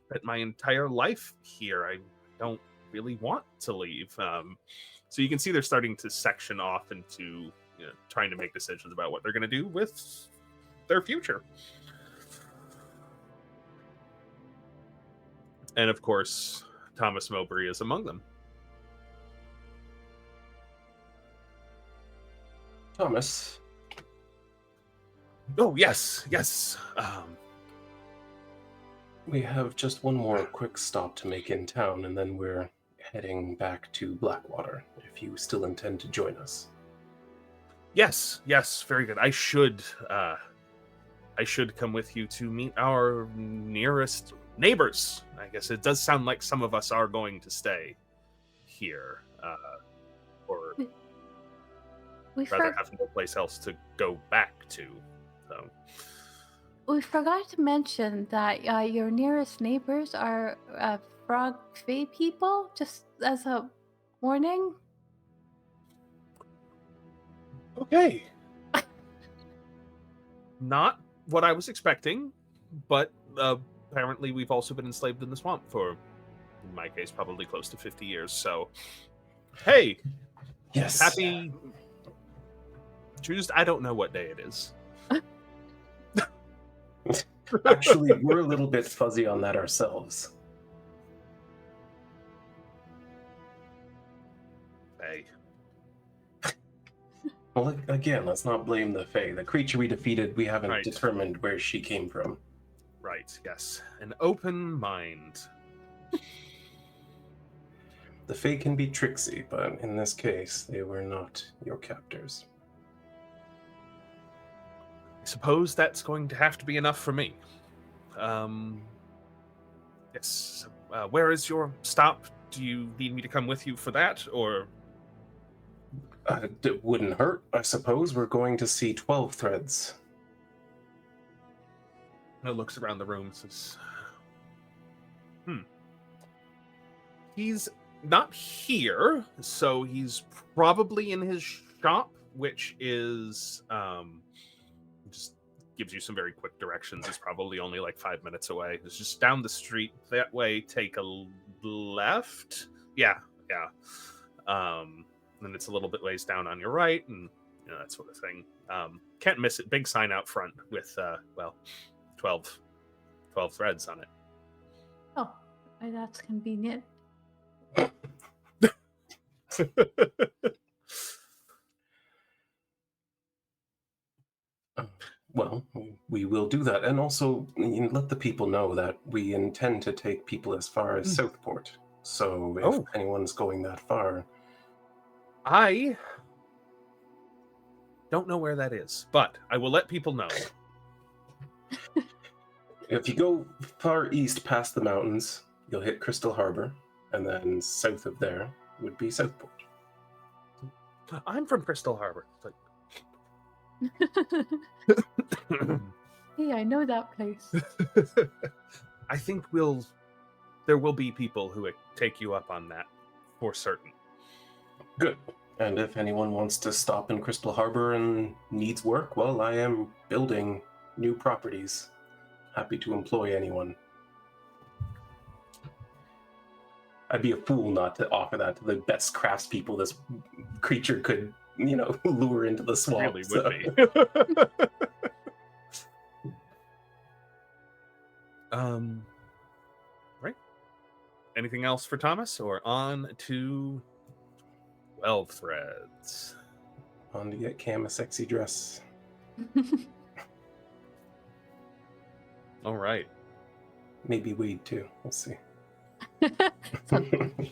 spent my entire life here. I don't really want to leave. So you can see they're starting to section off into, trying to make decisions about what they're going to do with their future. And of course, Thomas Mowbray is among them. Thomas. Oh, yes. We have just one more quick stop to make in town, and then we're heading back to Blackwater, if you still intend to join us. Yes, very good. I should come with you to meet our nearest neighbors. I guess it does sound like some of us are going to stay here, or rather have no place else to go back to. So, We forgot to mention that your nearest neighbors are frog fae people, just as a warning. Okay. Not what I was expecting, but apparently we've also been enslaved in the swamp for, in my case, probably close to 50 years. So, hey, Yes. happy Tuesday. I don't know what day it is. Actually, we're a little bit fuzzy on that ourselves. Hey. Well, again, let's not blame the Fae. The creature we defeated, we haven't Right. determined where she came from. Right, yes. An open mind. The Fae can be tricksy, but in this case, they were not your captors. I suppose that's going to have to be enough for me. Yes. Where is your stop? Do you need me to come with you for that, or? It wouldn't hurt, I suppose. We're going to see 12 threads. No, looks around the room, says, He's not here, so he's probably in his shop, which is, just gives you some very quick directions. It's probably only like 5 minutes away. It's just down the street that way. Take a left. Yeah. Then it's a little bit ways down on your right, and that sort of thing. Can't miss it. Big sign out front with 12 threads on it. Oh, that's convenient. Well, we will do that. And also, let the people know that we intend to take people as far as Southport. So if anyone's going that far... I don't know where that is, but I will let people know. If you go far east past the mountains, you'll hit Crystal Harbor, and then south of there would be Southport. I'm from Crystal Harbor. Hey, I know that place. I think there will be people who take you up on that for certain. Good. And if anyone wants to stop in Crystal Harbor and needs work, well, I am building new properties. Happy to employ anyone. I'd be a fool not to offer that to the best craftspeople this creature could, lure into the swamp. Really would be. Right. Anything else for Thomas, or on to 12 threads? On to get Cam a sexy dress. All right. Maybe Wade too. We'll see.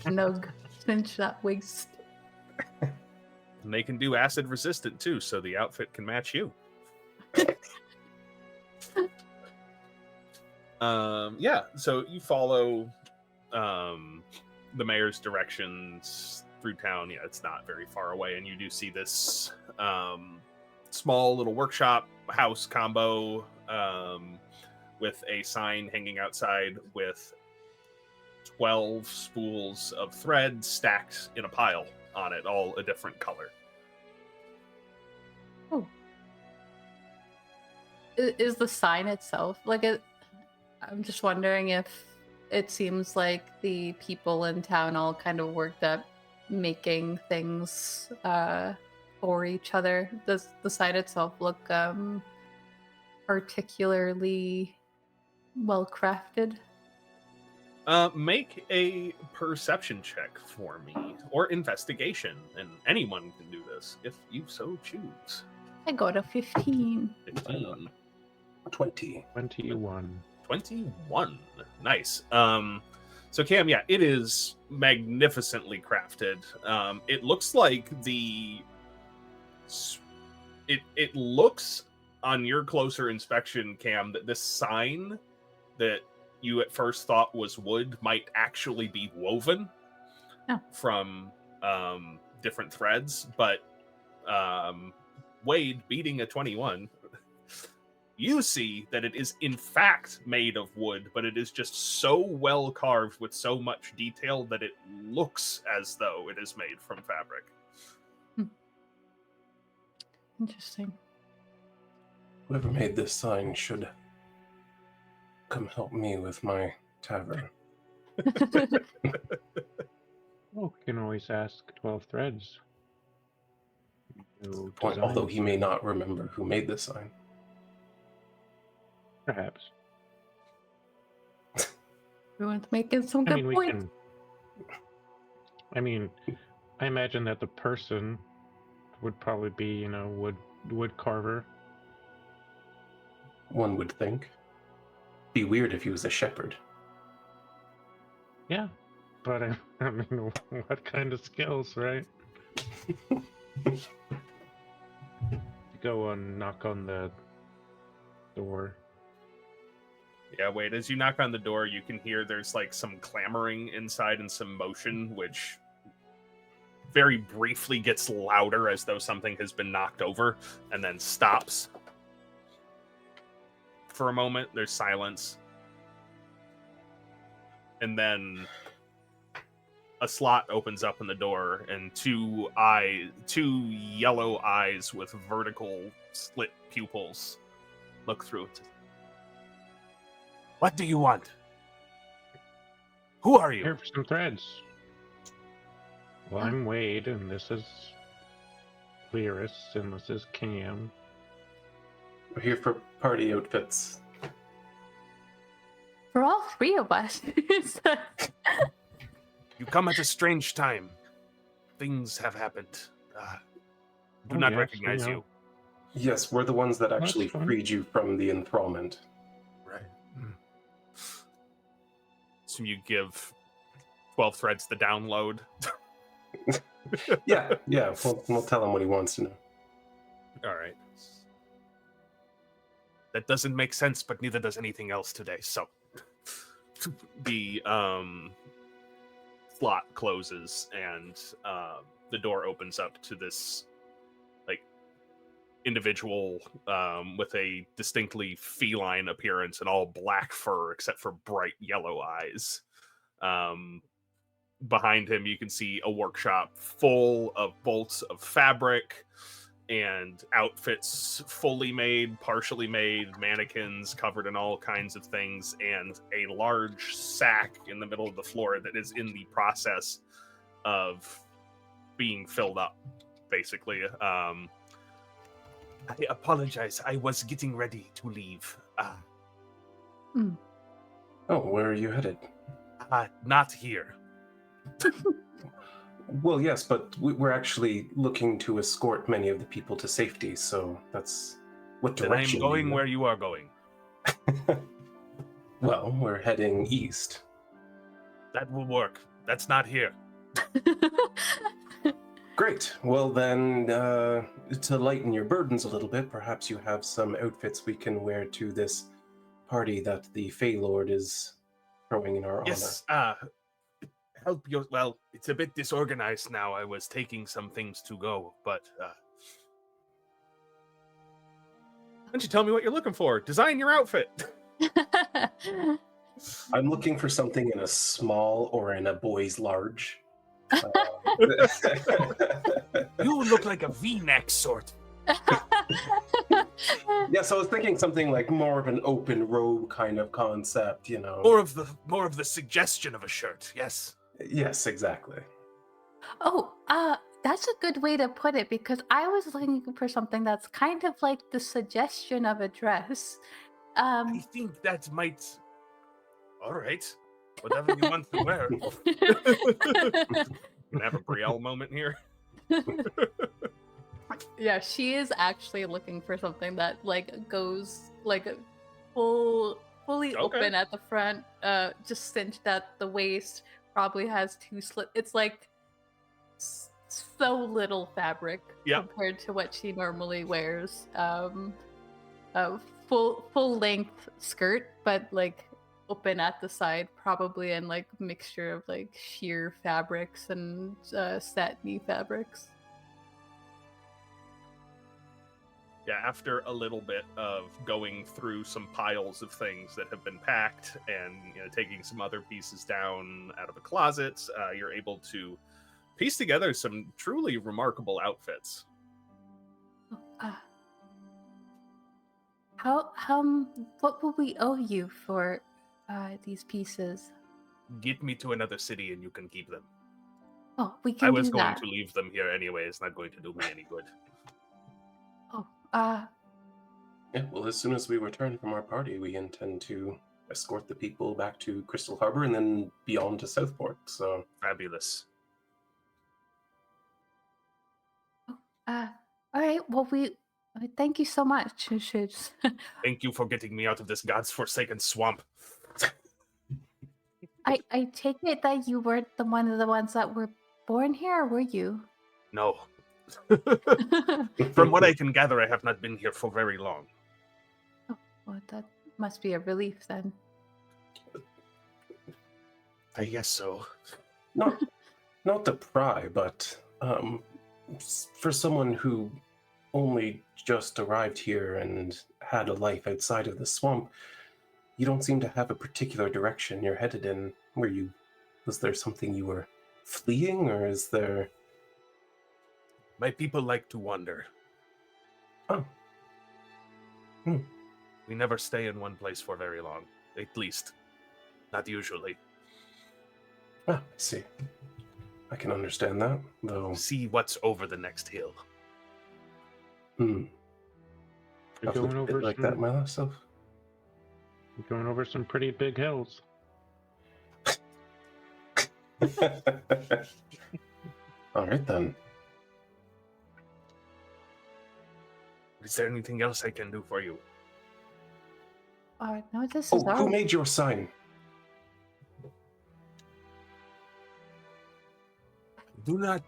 No, cinch that waist. And they can do acid resistant too, so the outfit can match you. So you follow the mayor's directions through town. Yeah, it's not very far away, and you do see this small little workshop house combo with a sign hanging outside with 12 spools of thread stacked in a pile on it, all a different color. Oh. Is the sign itself like it? I'm just wondering if it seems like the people in town all kind of worked up making things for each other. Does the sign itself look particularly well crafted? Make a perception check for me, or investigation, and anyone can do this if you so choose. I got a 15. 15. 20. 21. 21. Nice. So Cam, yeah, it is magnificently crafted. It looks like it looks on your closer inspection, Cam, that this sign that you at first thought was wood might actually be woven from different threads. But Wade, beating a 21, You see that it is in fact made of wood, but it is just so well carved with so much detail that it looks as though it is made from fabric. Interesting. Whoever made this sign should come help me with my tavern. Oh, you can always ask 12 Threads. Good point, although he may not remember who made this sign. Perhaps. Everyone's making some good points. I imagine that the person would probably be, wood carver. One would think. Be weird if he was a shepherd. Yeah, but I mean, what kind of skills, right? Go and knock on the door. Yeah, wait, as you knock on the door, you can hear there's like some clamoring inside and some motion, which very briefly gets louder as though something has been knocked over, and then stops. For a moment, there's silence. And then a slot opens up in the door, and two yellow eyes with vertical slit pupils look through it. What do you want? Who are you? Here for some threads. Well, I'm Wade, and this is Lyris, and this is Cam. We're here for party outfits. For all three of us. You come at a strange time. Things have happened. Do not recognize you. Yes, we're the ones that actually freed you from the enthrallment. Right. So you give 12 Threads the download. yeah. We'll tell him what he wants to know. All right. That doesn't make sense, but neither does anything else today. So the slot closes, and the door opens up to this like individual with a distinctly feline appearance and all black fur except for bright yellow eyes. Behind him, you can see a workshop full of bolts of fabric and outfits fully made, partially made, mannequins covered in all kinds of things, and a large sack in the middle of the floor that is in the process of being filled up, basically. I apologize. I was getting ready to leave. Oh, where are you headed? Not here. Well, yes, but we're actually looking to escort many of the people to safety, so that's what direction. Then I'm going where you are going. Well, we're heading east. That will work. That's not here. Great. Well, then, to lighten your burdens a little bit, perhaps you have some outfits we can wear to this party that the Fey Lord is throwing in our honor. Yes, help your... Well, it's a bit disorganized now. I was taking some things to go, but... Why don't you tell me what you're looking for? Design your outfit! I'm looking for something in a small or in a boy's large. You look like a V-neck sort. Yes, I was thinking something like more of an open robe kind of concept, More of the suggestion of a shirt, yes. Yes, exactly. Oh, that's a good way to put it, because I was looking for something that's kind of like the suggestion of a dress. I think that might... All right. Whatever you want to wear. Gonna have a Brielle moment here. Yeah, she is actually looking for something that like goes like fully open at the front, just cinched at the waist. Probably has two slits. It's like so little fabric compared to what she normally wears. A full length skirt, but like open at the side, probably in like mixture of like sheer fabrics and satiny fabrics. after a little bit of going through some piles of things that have been packed and taking some other pieces down out of a closet, you're able to piece together some truly remarkable outfits. What will we owe you for these pieces? Get me to another city and you can keep them. Oh, we can I was do going that. to leave them here anyway. It's not going to do me any good. Oh, Yeah, well, as soon as we return from our party, we intend to escort the people back to Crystal Harbor and then beyond to Southport, so... Fabulous. all right. Well, thank you so much. Thank you for getting me out of this god's forsaken swamp. I take it that you weren't one of the ones that were born here, or were you? No. From what I can gather, I have not been here for very long. Oh, well, that must be a relief then. I guess so. Not to pry, but for someone who only just arrived here and had a life outside of the swamp, you don't seem to have a particular direction you're headed in. Was there something you were fleeing, or is there... My people like to wander. Oh. We never stay in one place for very long. At least, not usually. Ah, I see. I can understand that, though. See what's over the next hill. I've Going looked a over bit like that myself. Going over some pretty big hills. All right, then. Is there anything else I can do for you? No, this is Who made your sign? Do not...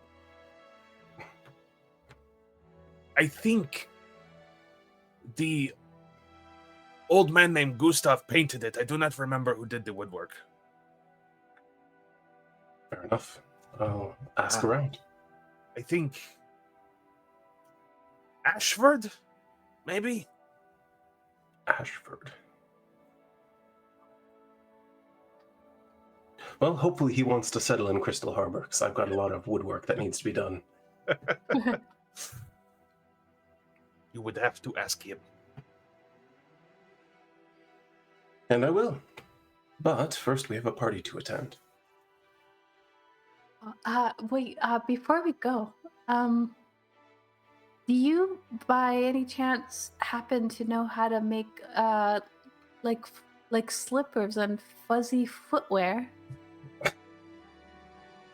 I think the old man named Gustav painted it. I do not remember who did the woodwork. Fair enough. I'll ask around. I think Ashford, maybe? Ashford. Well, hopefully he wants to settle in Crystal Harbor, because I've got a lot of woodwork that needs to be done. You would have to ask him. And I will. But first we have a party to attend. Wait, before we go, do you by any chance happen to know how to make like slippers and fuzzy footwear?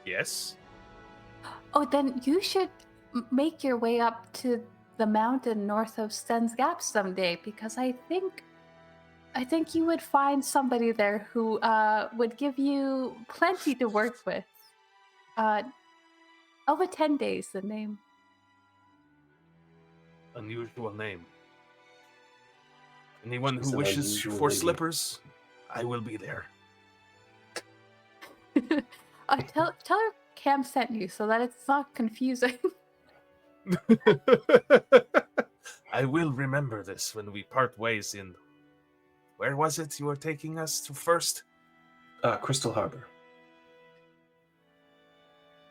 Yes. Oh, then you should make your way up to the mountain north of Sten's Gap someday, because I think you would find somebody there who would give you plenty to work with. Over 10 days, the name. Unusual name. Anyone It's who an wishes unusual for name. slippers, I will be there. Tell her Cam sent you so that it's not confusing. I will remember this when we part ways in... Where was it you were taking us to first? Crystal Harbor.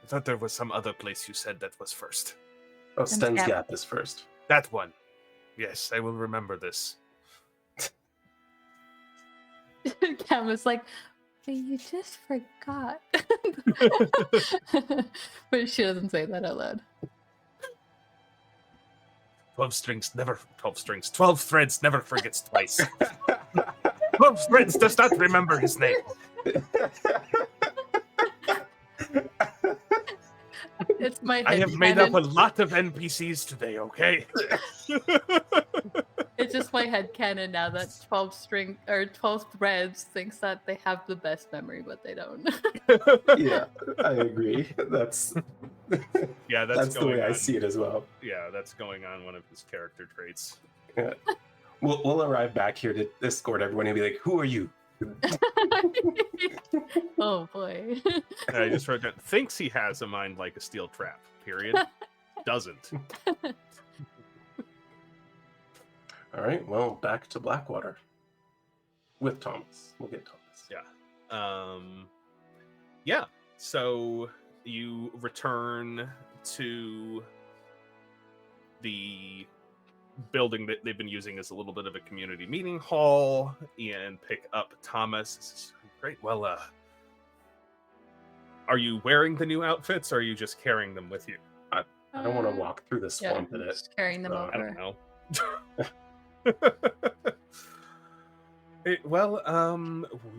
I thought there was some other place you said that was first. Oh, Sten's Gap. Gap is first. That one. Yes, I will remember this. Cam was like, but you just forgot. But she doesn't say that out loud. 12 threads never forgets twice. 12 threads does not remember his name. It's my I have headcanon. made up a lot of NPCs today, okay? It's just my headcanon now that 12 threads thinks that they have the best memory, but they don't. Yeah, I agree. That's Yeah, that's the way going I on. see it as well. Yeah, that's going on one of his character traits. Yeah. We'll arrive back here to escort everyone and be like, "Who are you?" Oh boy. I just wrote down, thinks he has a mind like a steel trap, period. Doesn't. All right, well, back to Blackwater. With Thomas. We'll get Thomas. Yeah. So you return to the building that they've been using as a little bit of a community meeting hall and pick up Thomas. Great. Well, are you wearing the new outfits, or are you just carrying them with you? I don't want to walk through the swamp in it. Just carrying them over. I don't know.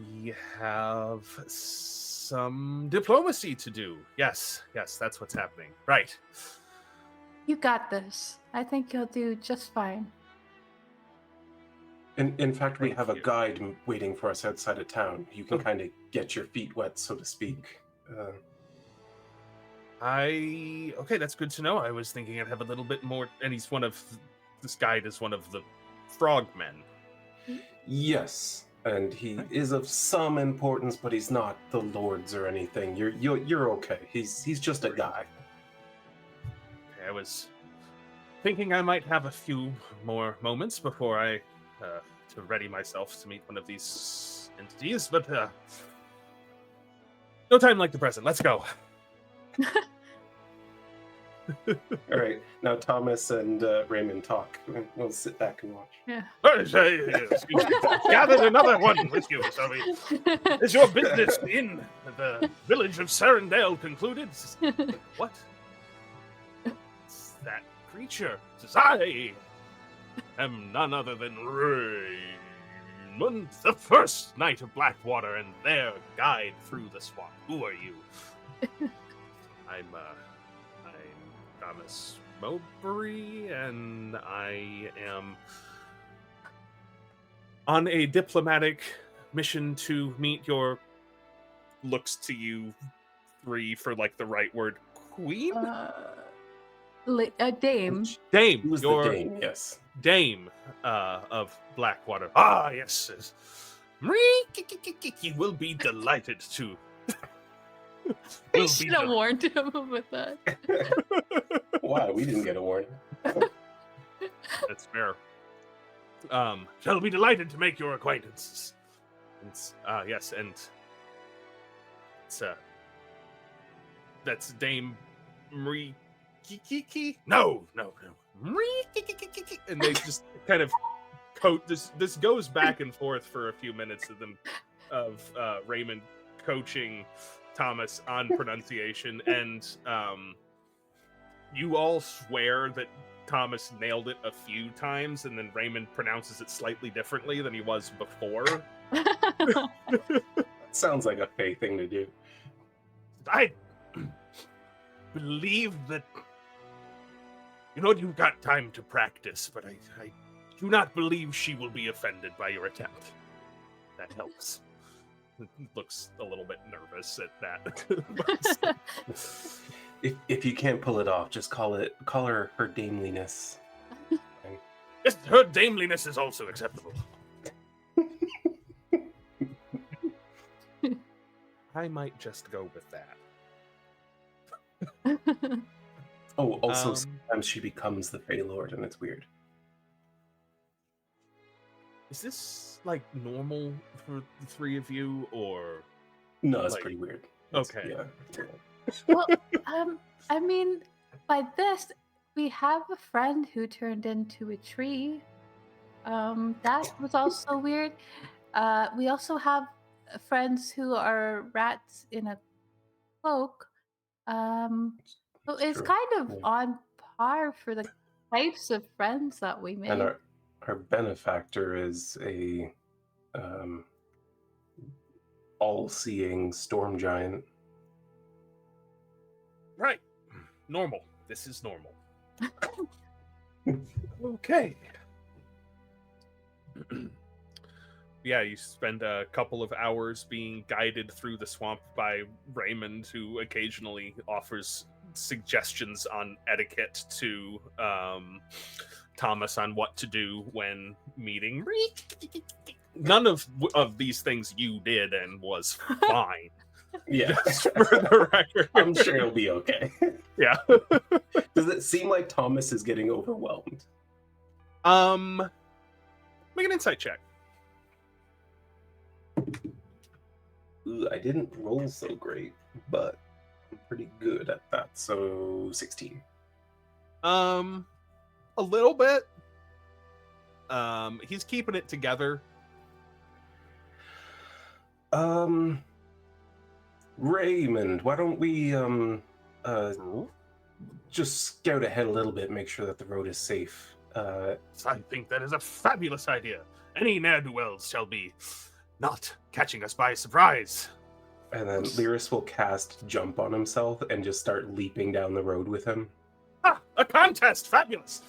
We have some diplomacy to do. Yes, that's what's happening. Right. You got this. I think you'll do just fine. In fact, we Thank have a you. guide waiting for us outside of town. You can kind of get your feet wet, so to speak. Okay, that's good to know. I was thinking I'd have a little bit more, and this guide is one of the frogmen. Yes, and he is of some importance, but he's not the lords or anything. You're okay. He's just a guy. Okay, I was thinking I might have a few more moments before I to ready myself to meet one of these entities, but no time like the present. Let's go. All right, now Thomas and Raymond talk. We'll sit back and watch. Yeah. Gathered another one with you, shall we? Is your business in the village of Cerindale concluded? What? It's that creature. Says, I am none other than Raymond, the first knight of Blackwater, and their guide through the swamp. Who are you? I'm Thomas Mowbray, and I am on a diplomatic mission to meet your, looks to you three for like the right word, queen? Dame. Dame. Who's Your the Dame? Yes. Dame of Blackwater. Ah, yes. He will be delighted to. I should have warned him with that. Wow, we didn't get a warning. That's fair. Shall be delighted to make your acquaintance. Yes, and it's that's Dame Marie Kiki. No. Marie Kiki. And they just kind of this goes back and forth for a few minutes of Raymond coaching Thomas on pronunciation, and you all swear that Thomas nailed it a few times, and then Raymond pronounces it slightly differently than he was before. Sounds like a Faye thing to do. I believe that, you've got time to practice, but I do not believe she will be offended by your attempt. That helps. Looks a little bit nervous at that. If you can't pull it off, just call her dameliness. Yes, her dameliness is also acceptable. I might just go with that. Oh, also sometimes she becomes the Fey Lord, and it's weird. Is this like normal for the three of you, or No, it's pretty weird. Okay. Yeah. Well, I mean, by this, we have a friend who turned into a tree. That was also weird. We also have friends who are rats in a cloak. So it's true. kind of Yeah. on par for the types of friends that we made. And our benefactor is a all-seeing storm giant. Right. Normal. This is normal. Okay. Yeah, you spend a couple of hours being guided through the swamp by Raymond, who occasionally offers suggestions on etiquette to Thomas on what to do when meeting. None of these things you did and was fine. Yeah. Just for the record. I'm sure it'll be okay. Yeah. Does it seem like Thomas is getting overwhelmed? Make an insight check. Ooh, I didn't roll so great, but I'm pretty good at that. So 16. A little bit. He's keeping it together. Raymond, why don't we just scout ahead a little bit, make sure that the road is safe. I think that is a fabulous idea. Any ne'er-do-wells shall be not catching us by surprise. And then Lyris will cast jump on himself and just start leaping down the road with him. Ah, a contest! Fabulous!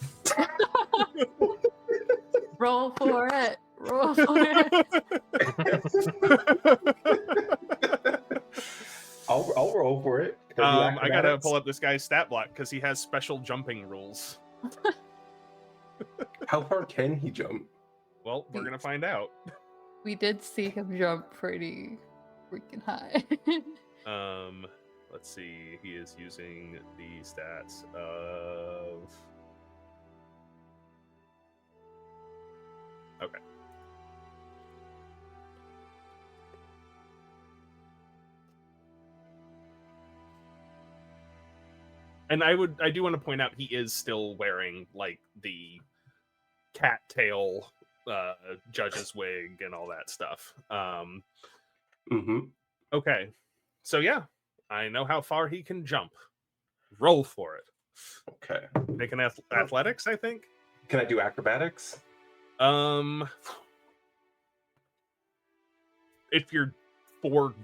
Roll for it. Roll for it. I'll roll for it. I gotta pull up this guy's stat block because he has special jumping rules. How far can he jump? Well, we're gonna find out. We did see him jump pretty freaking high. Let's see. He is using the stats of. Okay. And I do want to point out he is still wearing like the cattail judge's wig and all that stuff. Okay. So yeah, I know how far he can jump. Roll for it. Okay. Make an athletics, I think. Can I do acrobatics? If you're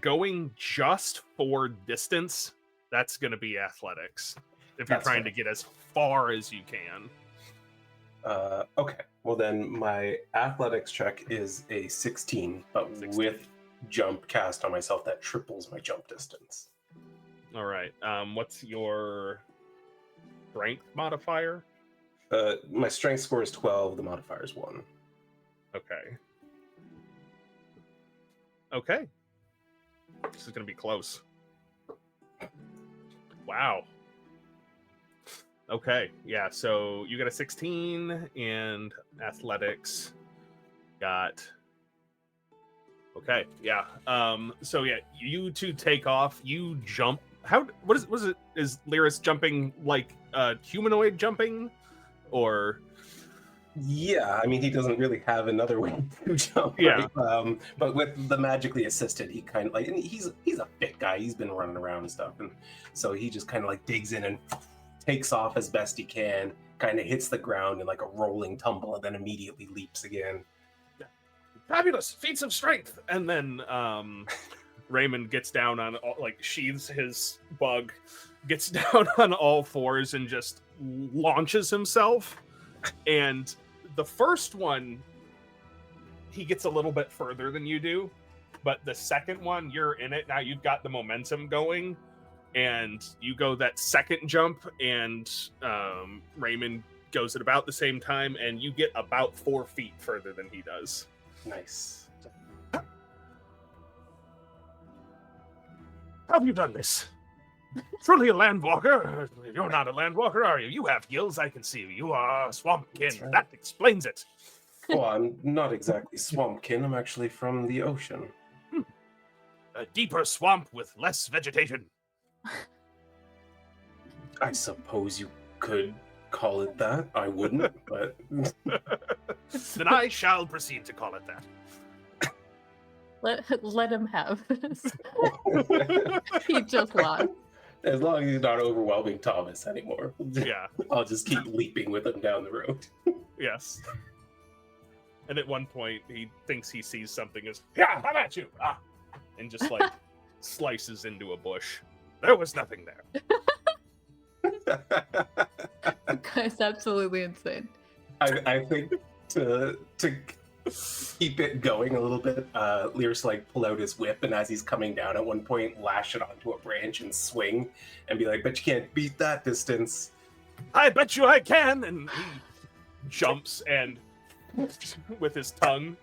going just for distance, that's going to be athletics. If you're trying to get as far as you can. Okay. Well, then my athletics check is a 16, but 16. With jump cast on myself, that triples my jump distance. All right. What's your strength modifier? My strength score is 12. The modifier is 1. Okay. Okay. This is going to be close. Wow. Okay, yeah, so you got a 16 and athletics got... Okay, yeah. So yeah, you two take off, you jump. What is it? Is Lyris jumping like humanoid jumping? Or... Yeah, I mean, he doesn't really have another way to jump, yeah. Right? But with the magically assisted, he kind of like, and he's a fit guy. He's been running around and stuff, and so he just kind of like digs in and takes off as best he can, kind of hits the ground in like a rolling tumble, and then immediately leaps again. Fabulous feats of strength, and then Raymond gets down on like sheathes his bug, gets down on all fours, and just launches himself, and the first one, he gets a little bit further than you do, but the second one, you're in it. Now you've got the momentum going, and you go that second jump, and Raymond goes at about the same time, and you get about 4 feet further than he does. Nice. How have you done this? Truly a landwalker. You're not a landwalker, are you? You have gills, I can see you. You are a swampkin. Right. That explains it. Well, I'm not exactly swampkin. I'm actually from the ocean. A deeper swamp with less vegetation. I suppose you could call it that. I wouldn't, but... Then I shall proceed to call it that. Let him have this. He just lost. As long as he's not overwhelming Thomas anymore. Yeah. I'll just keep leaping with him down the road. Yes. And at one point, he thinks he sees something as, yeah, I'm at you! Ah! And just like slices into a bush. There was nothing there. It's absolutely insane. I think to keep it going a little bit, Lyris like pull out his whip, and as he's coming down at one point, lash it onto a branch and swing, and be like, "Bet you can't beat that distance." I bet you I can! And he jumps and with his tongue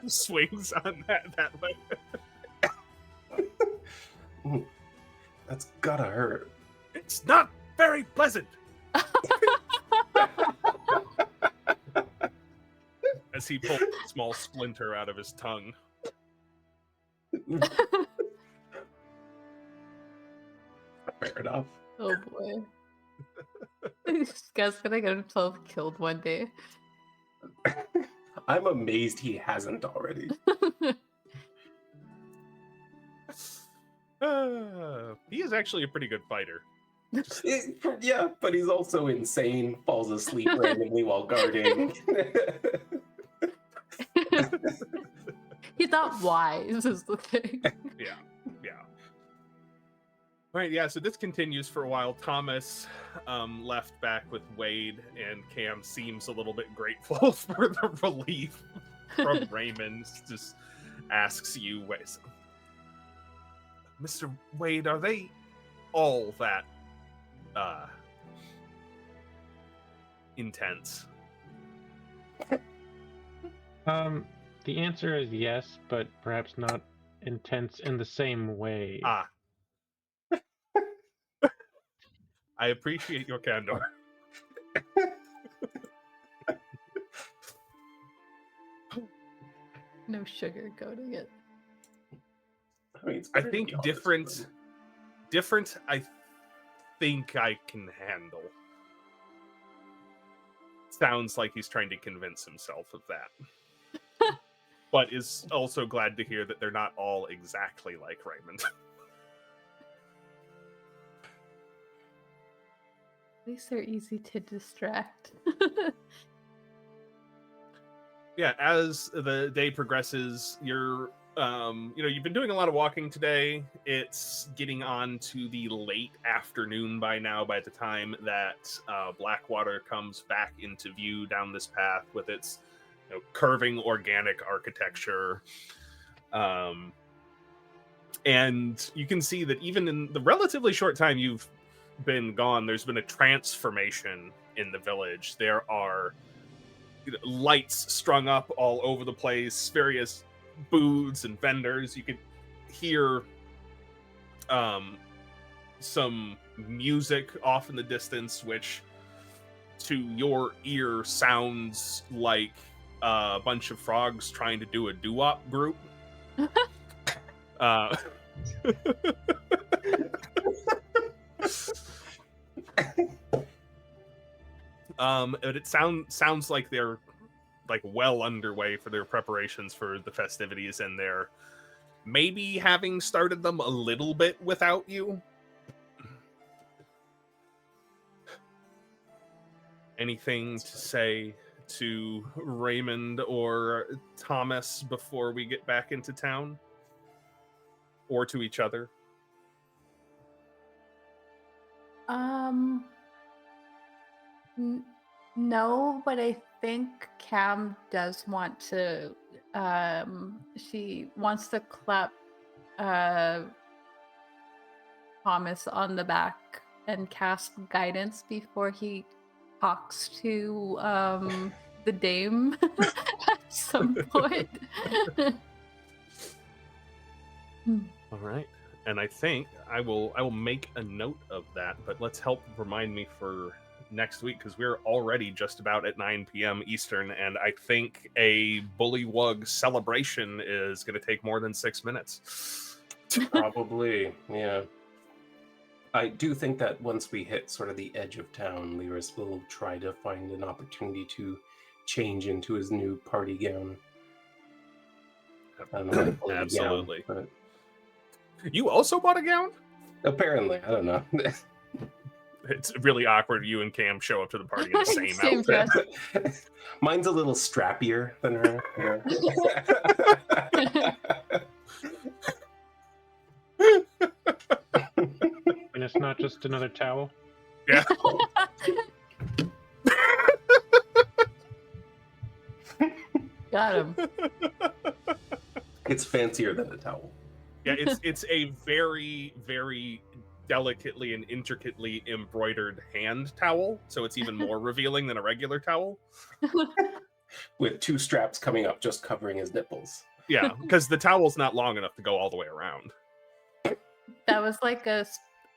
swings on that way. That's gotta hurt. It's not very pleasant. as he pulls a small splinter out of his tongue. Fair enough. Oh boy. This guy's gonna get himself killed one day. I'm amazed he hasn't already. He is actually a pretty good fighter. Yeah, but he's also insane, falls asleep randomly while guarding. He's not wise, is the thing. Yeah. All right, yeah, so this continues for a while. Thomas left back with Wade, and Cam seems a little bit grateful for the relief from Raymond. Just asks you, wait, Mr. Wade, are they all that intense? The answer is yes, but perhaps not intense in the same way. I appreciate your candor. No sugarcoating it. I mean, it's I better to think be honest, different, I think I can handle. Sounds like he's trying to convince himself of that. But is also glad to hear that they're not all exactly like Raymond. At least they're easy to distract. Yeah, as the day progresses, you're you've been doing a lot of walking today. It's getting on to the late afternoon by now, by the time that Blackwater comes back into view down this path with its curving organic architecture. And you can see that even in the relatively short time you've been gone, there's been a transformation in the village. There are lights strung up all over the place, various booths and vendors. You can hear some music off in the distance, which to your ear sounds like a bunch of frogs trying to do a doo-wop group. But it sounds like they're like well underway for their preparations for the festivities, and they're maybe having started them a little bit without you. Anything to say to Raymond or Thomas before we get back into town? Or to each other? No, but I think Cam does want to. She wants to clap Thomas on the back and cast guidance before he talks to the dame at some point. All right. And I think I will make a note of that, but let's help remind me for next week, because we're already just about at 9 p.m. Eastern, and I think a Bullywug celebration is going to take more than 6 minutes. Probably, yeah. I do think that once we hit sort of the edge of town, Lyris will try to find an opportunity to change into his new party gown. I don't know, Absolutely. Gown, but you also bought a gown? apparently, I don't know. It's really awkward. You and Cam show up to the party in the same outfit. Dress. Mine's a little strappier than her. And it's not just another towel. Yeah. Got him. It's fancier than a towel. Yeah, it's a very, very delicately and intricately embroidered hand towel, so it's even more revealing than a regular towel. With 2 straps coming up, just covering his nipples. Yeah, because the towel's not long enough to go all the way around. That was like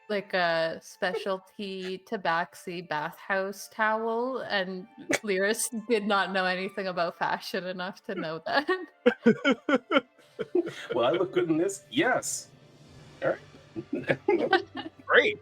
like a specialty tabaxi bathhouse towel, and Lyris did not know anything about fashion enough to know that. Well, I look good in this. Yes. All right. Great.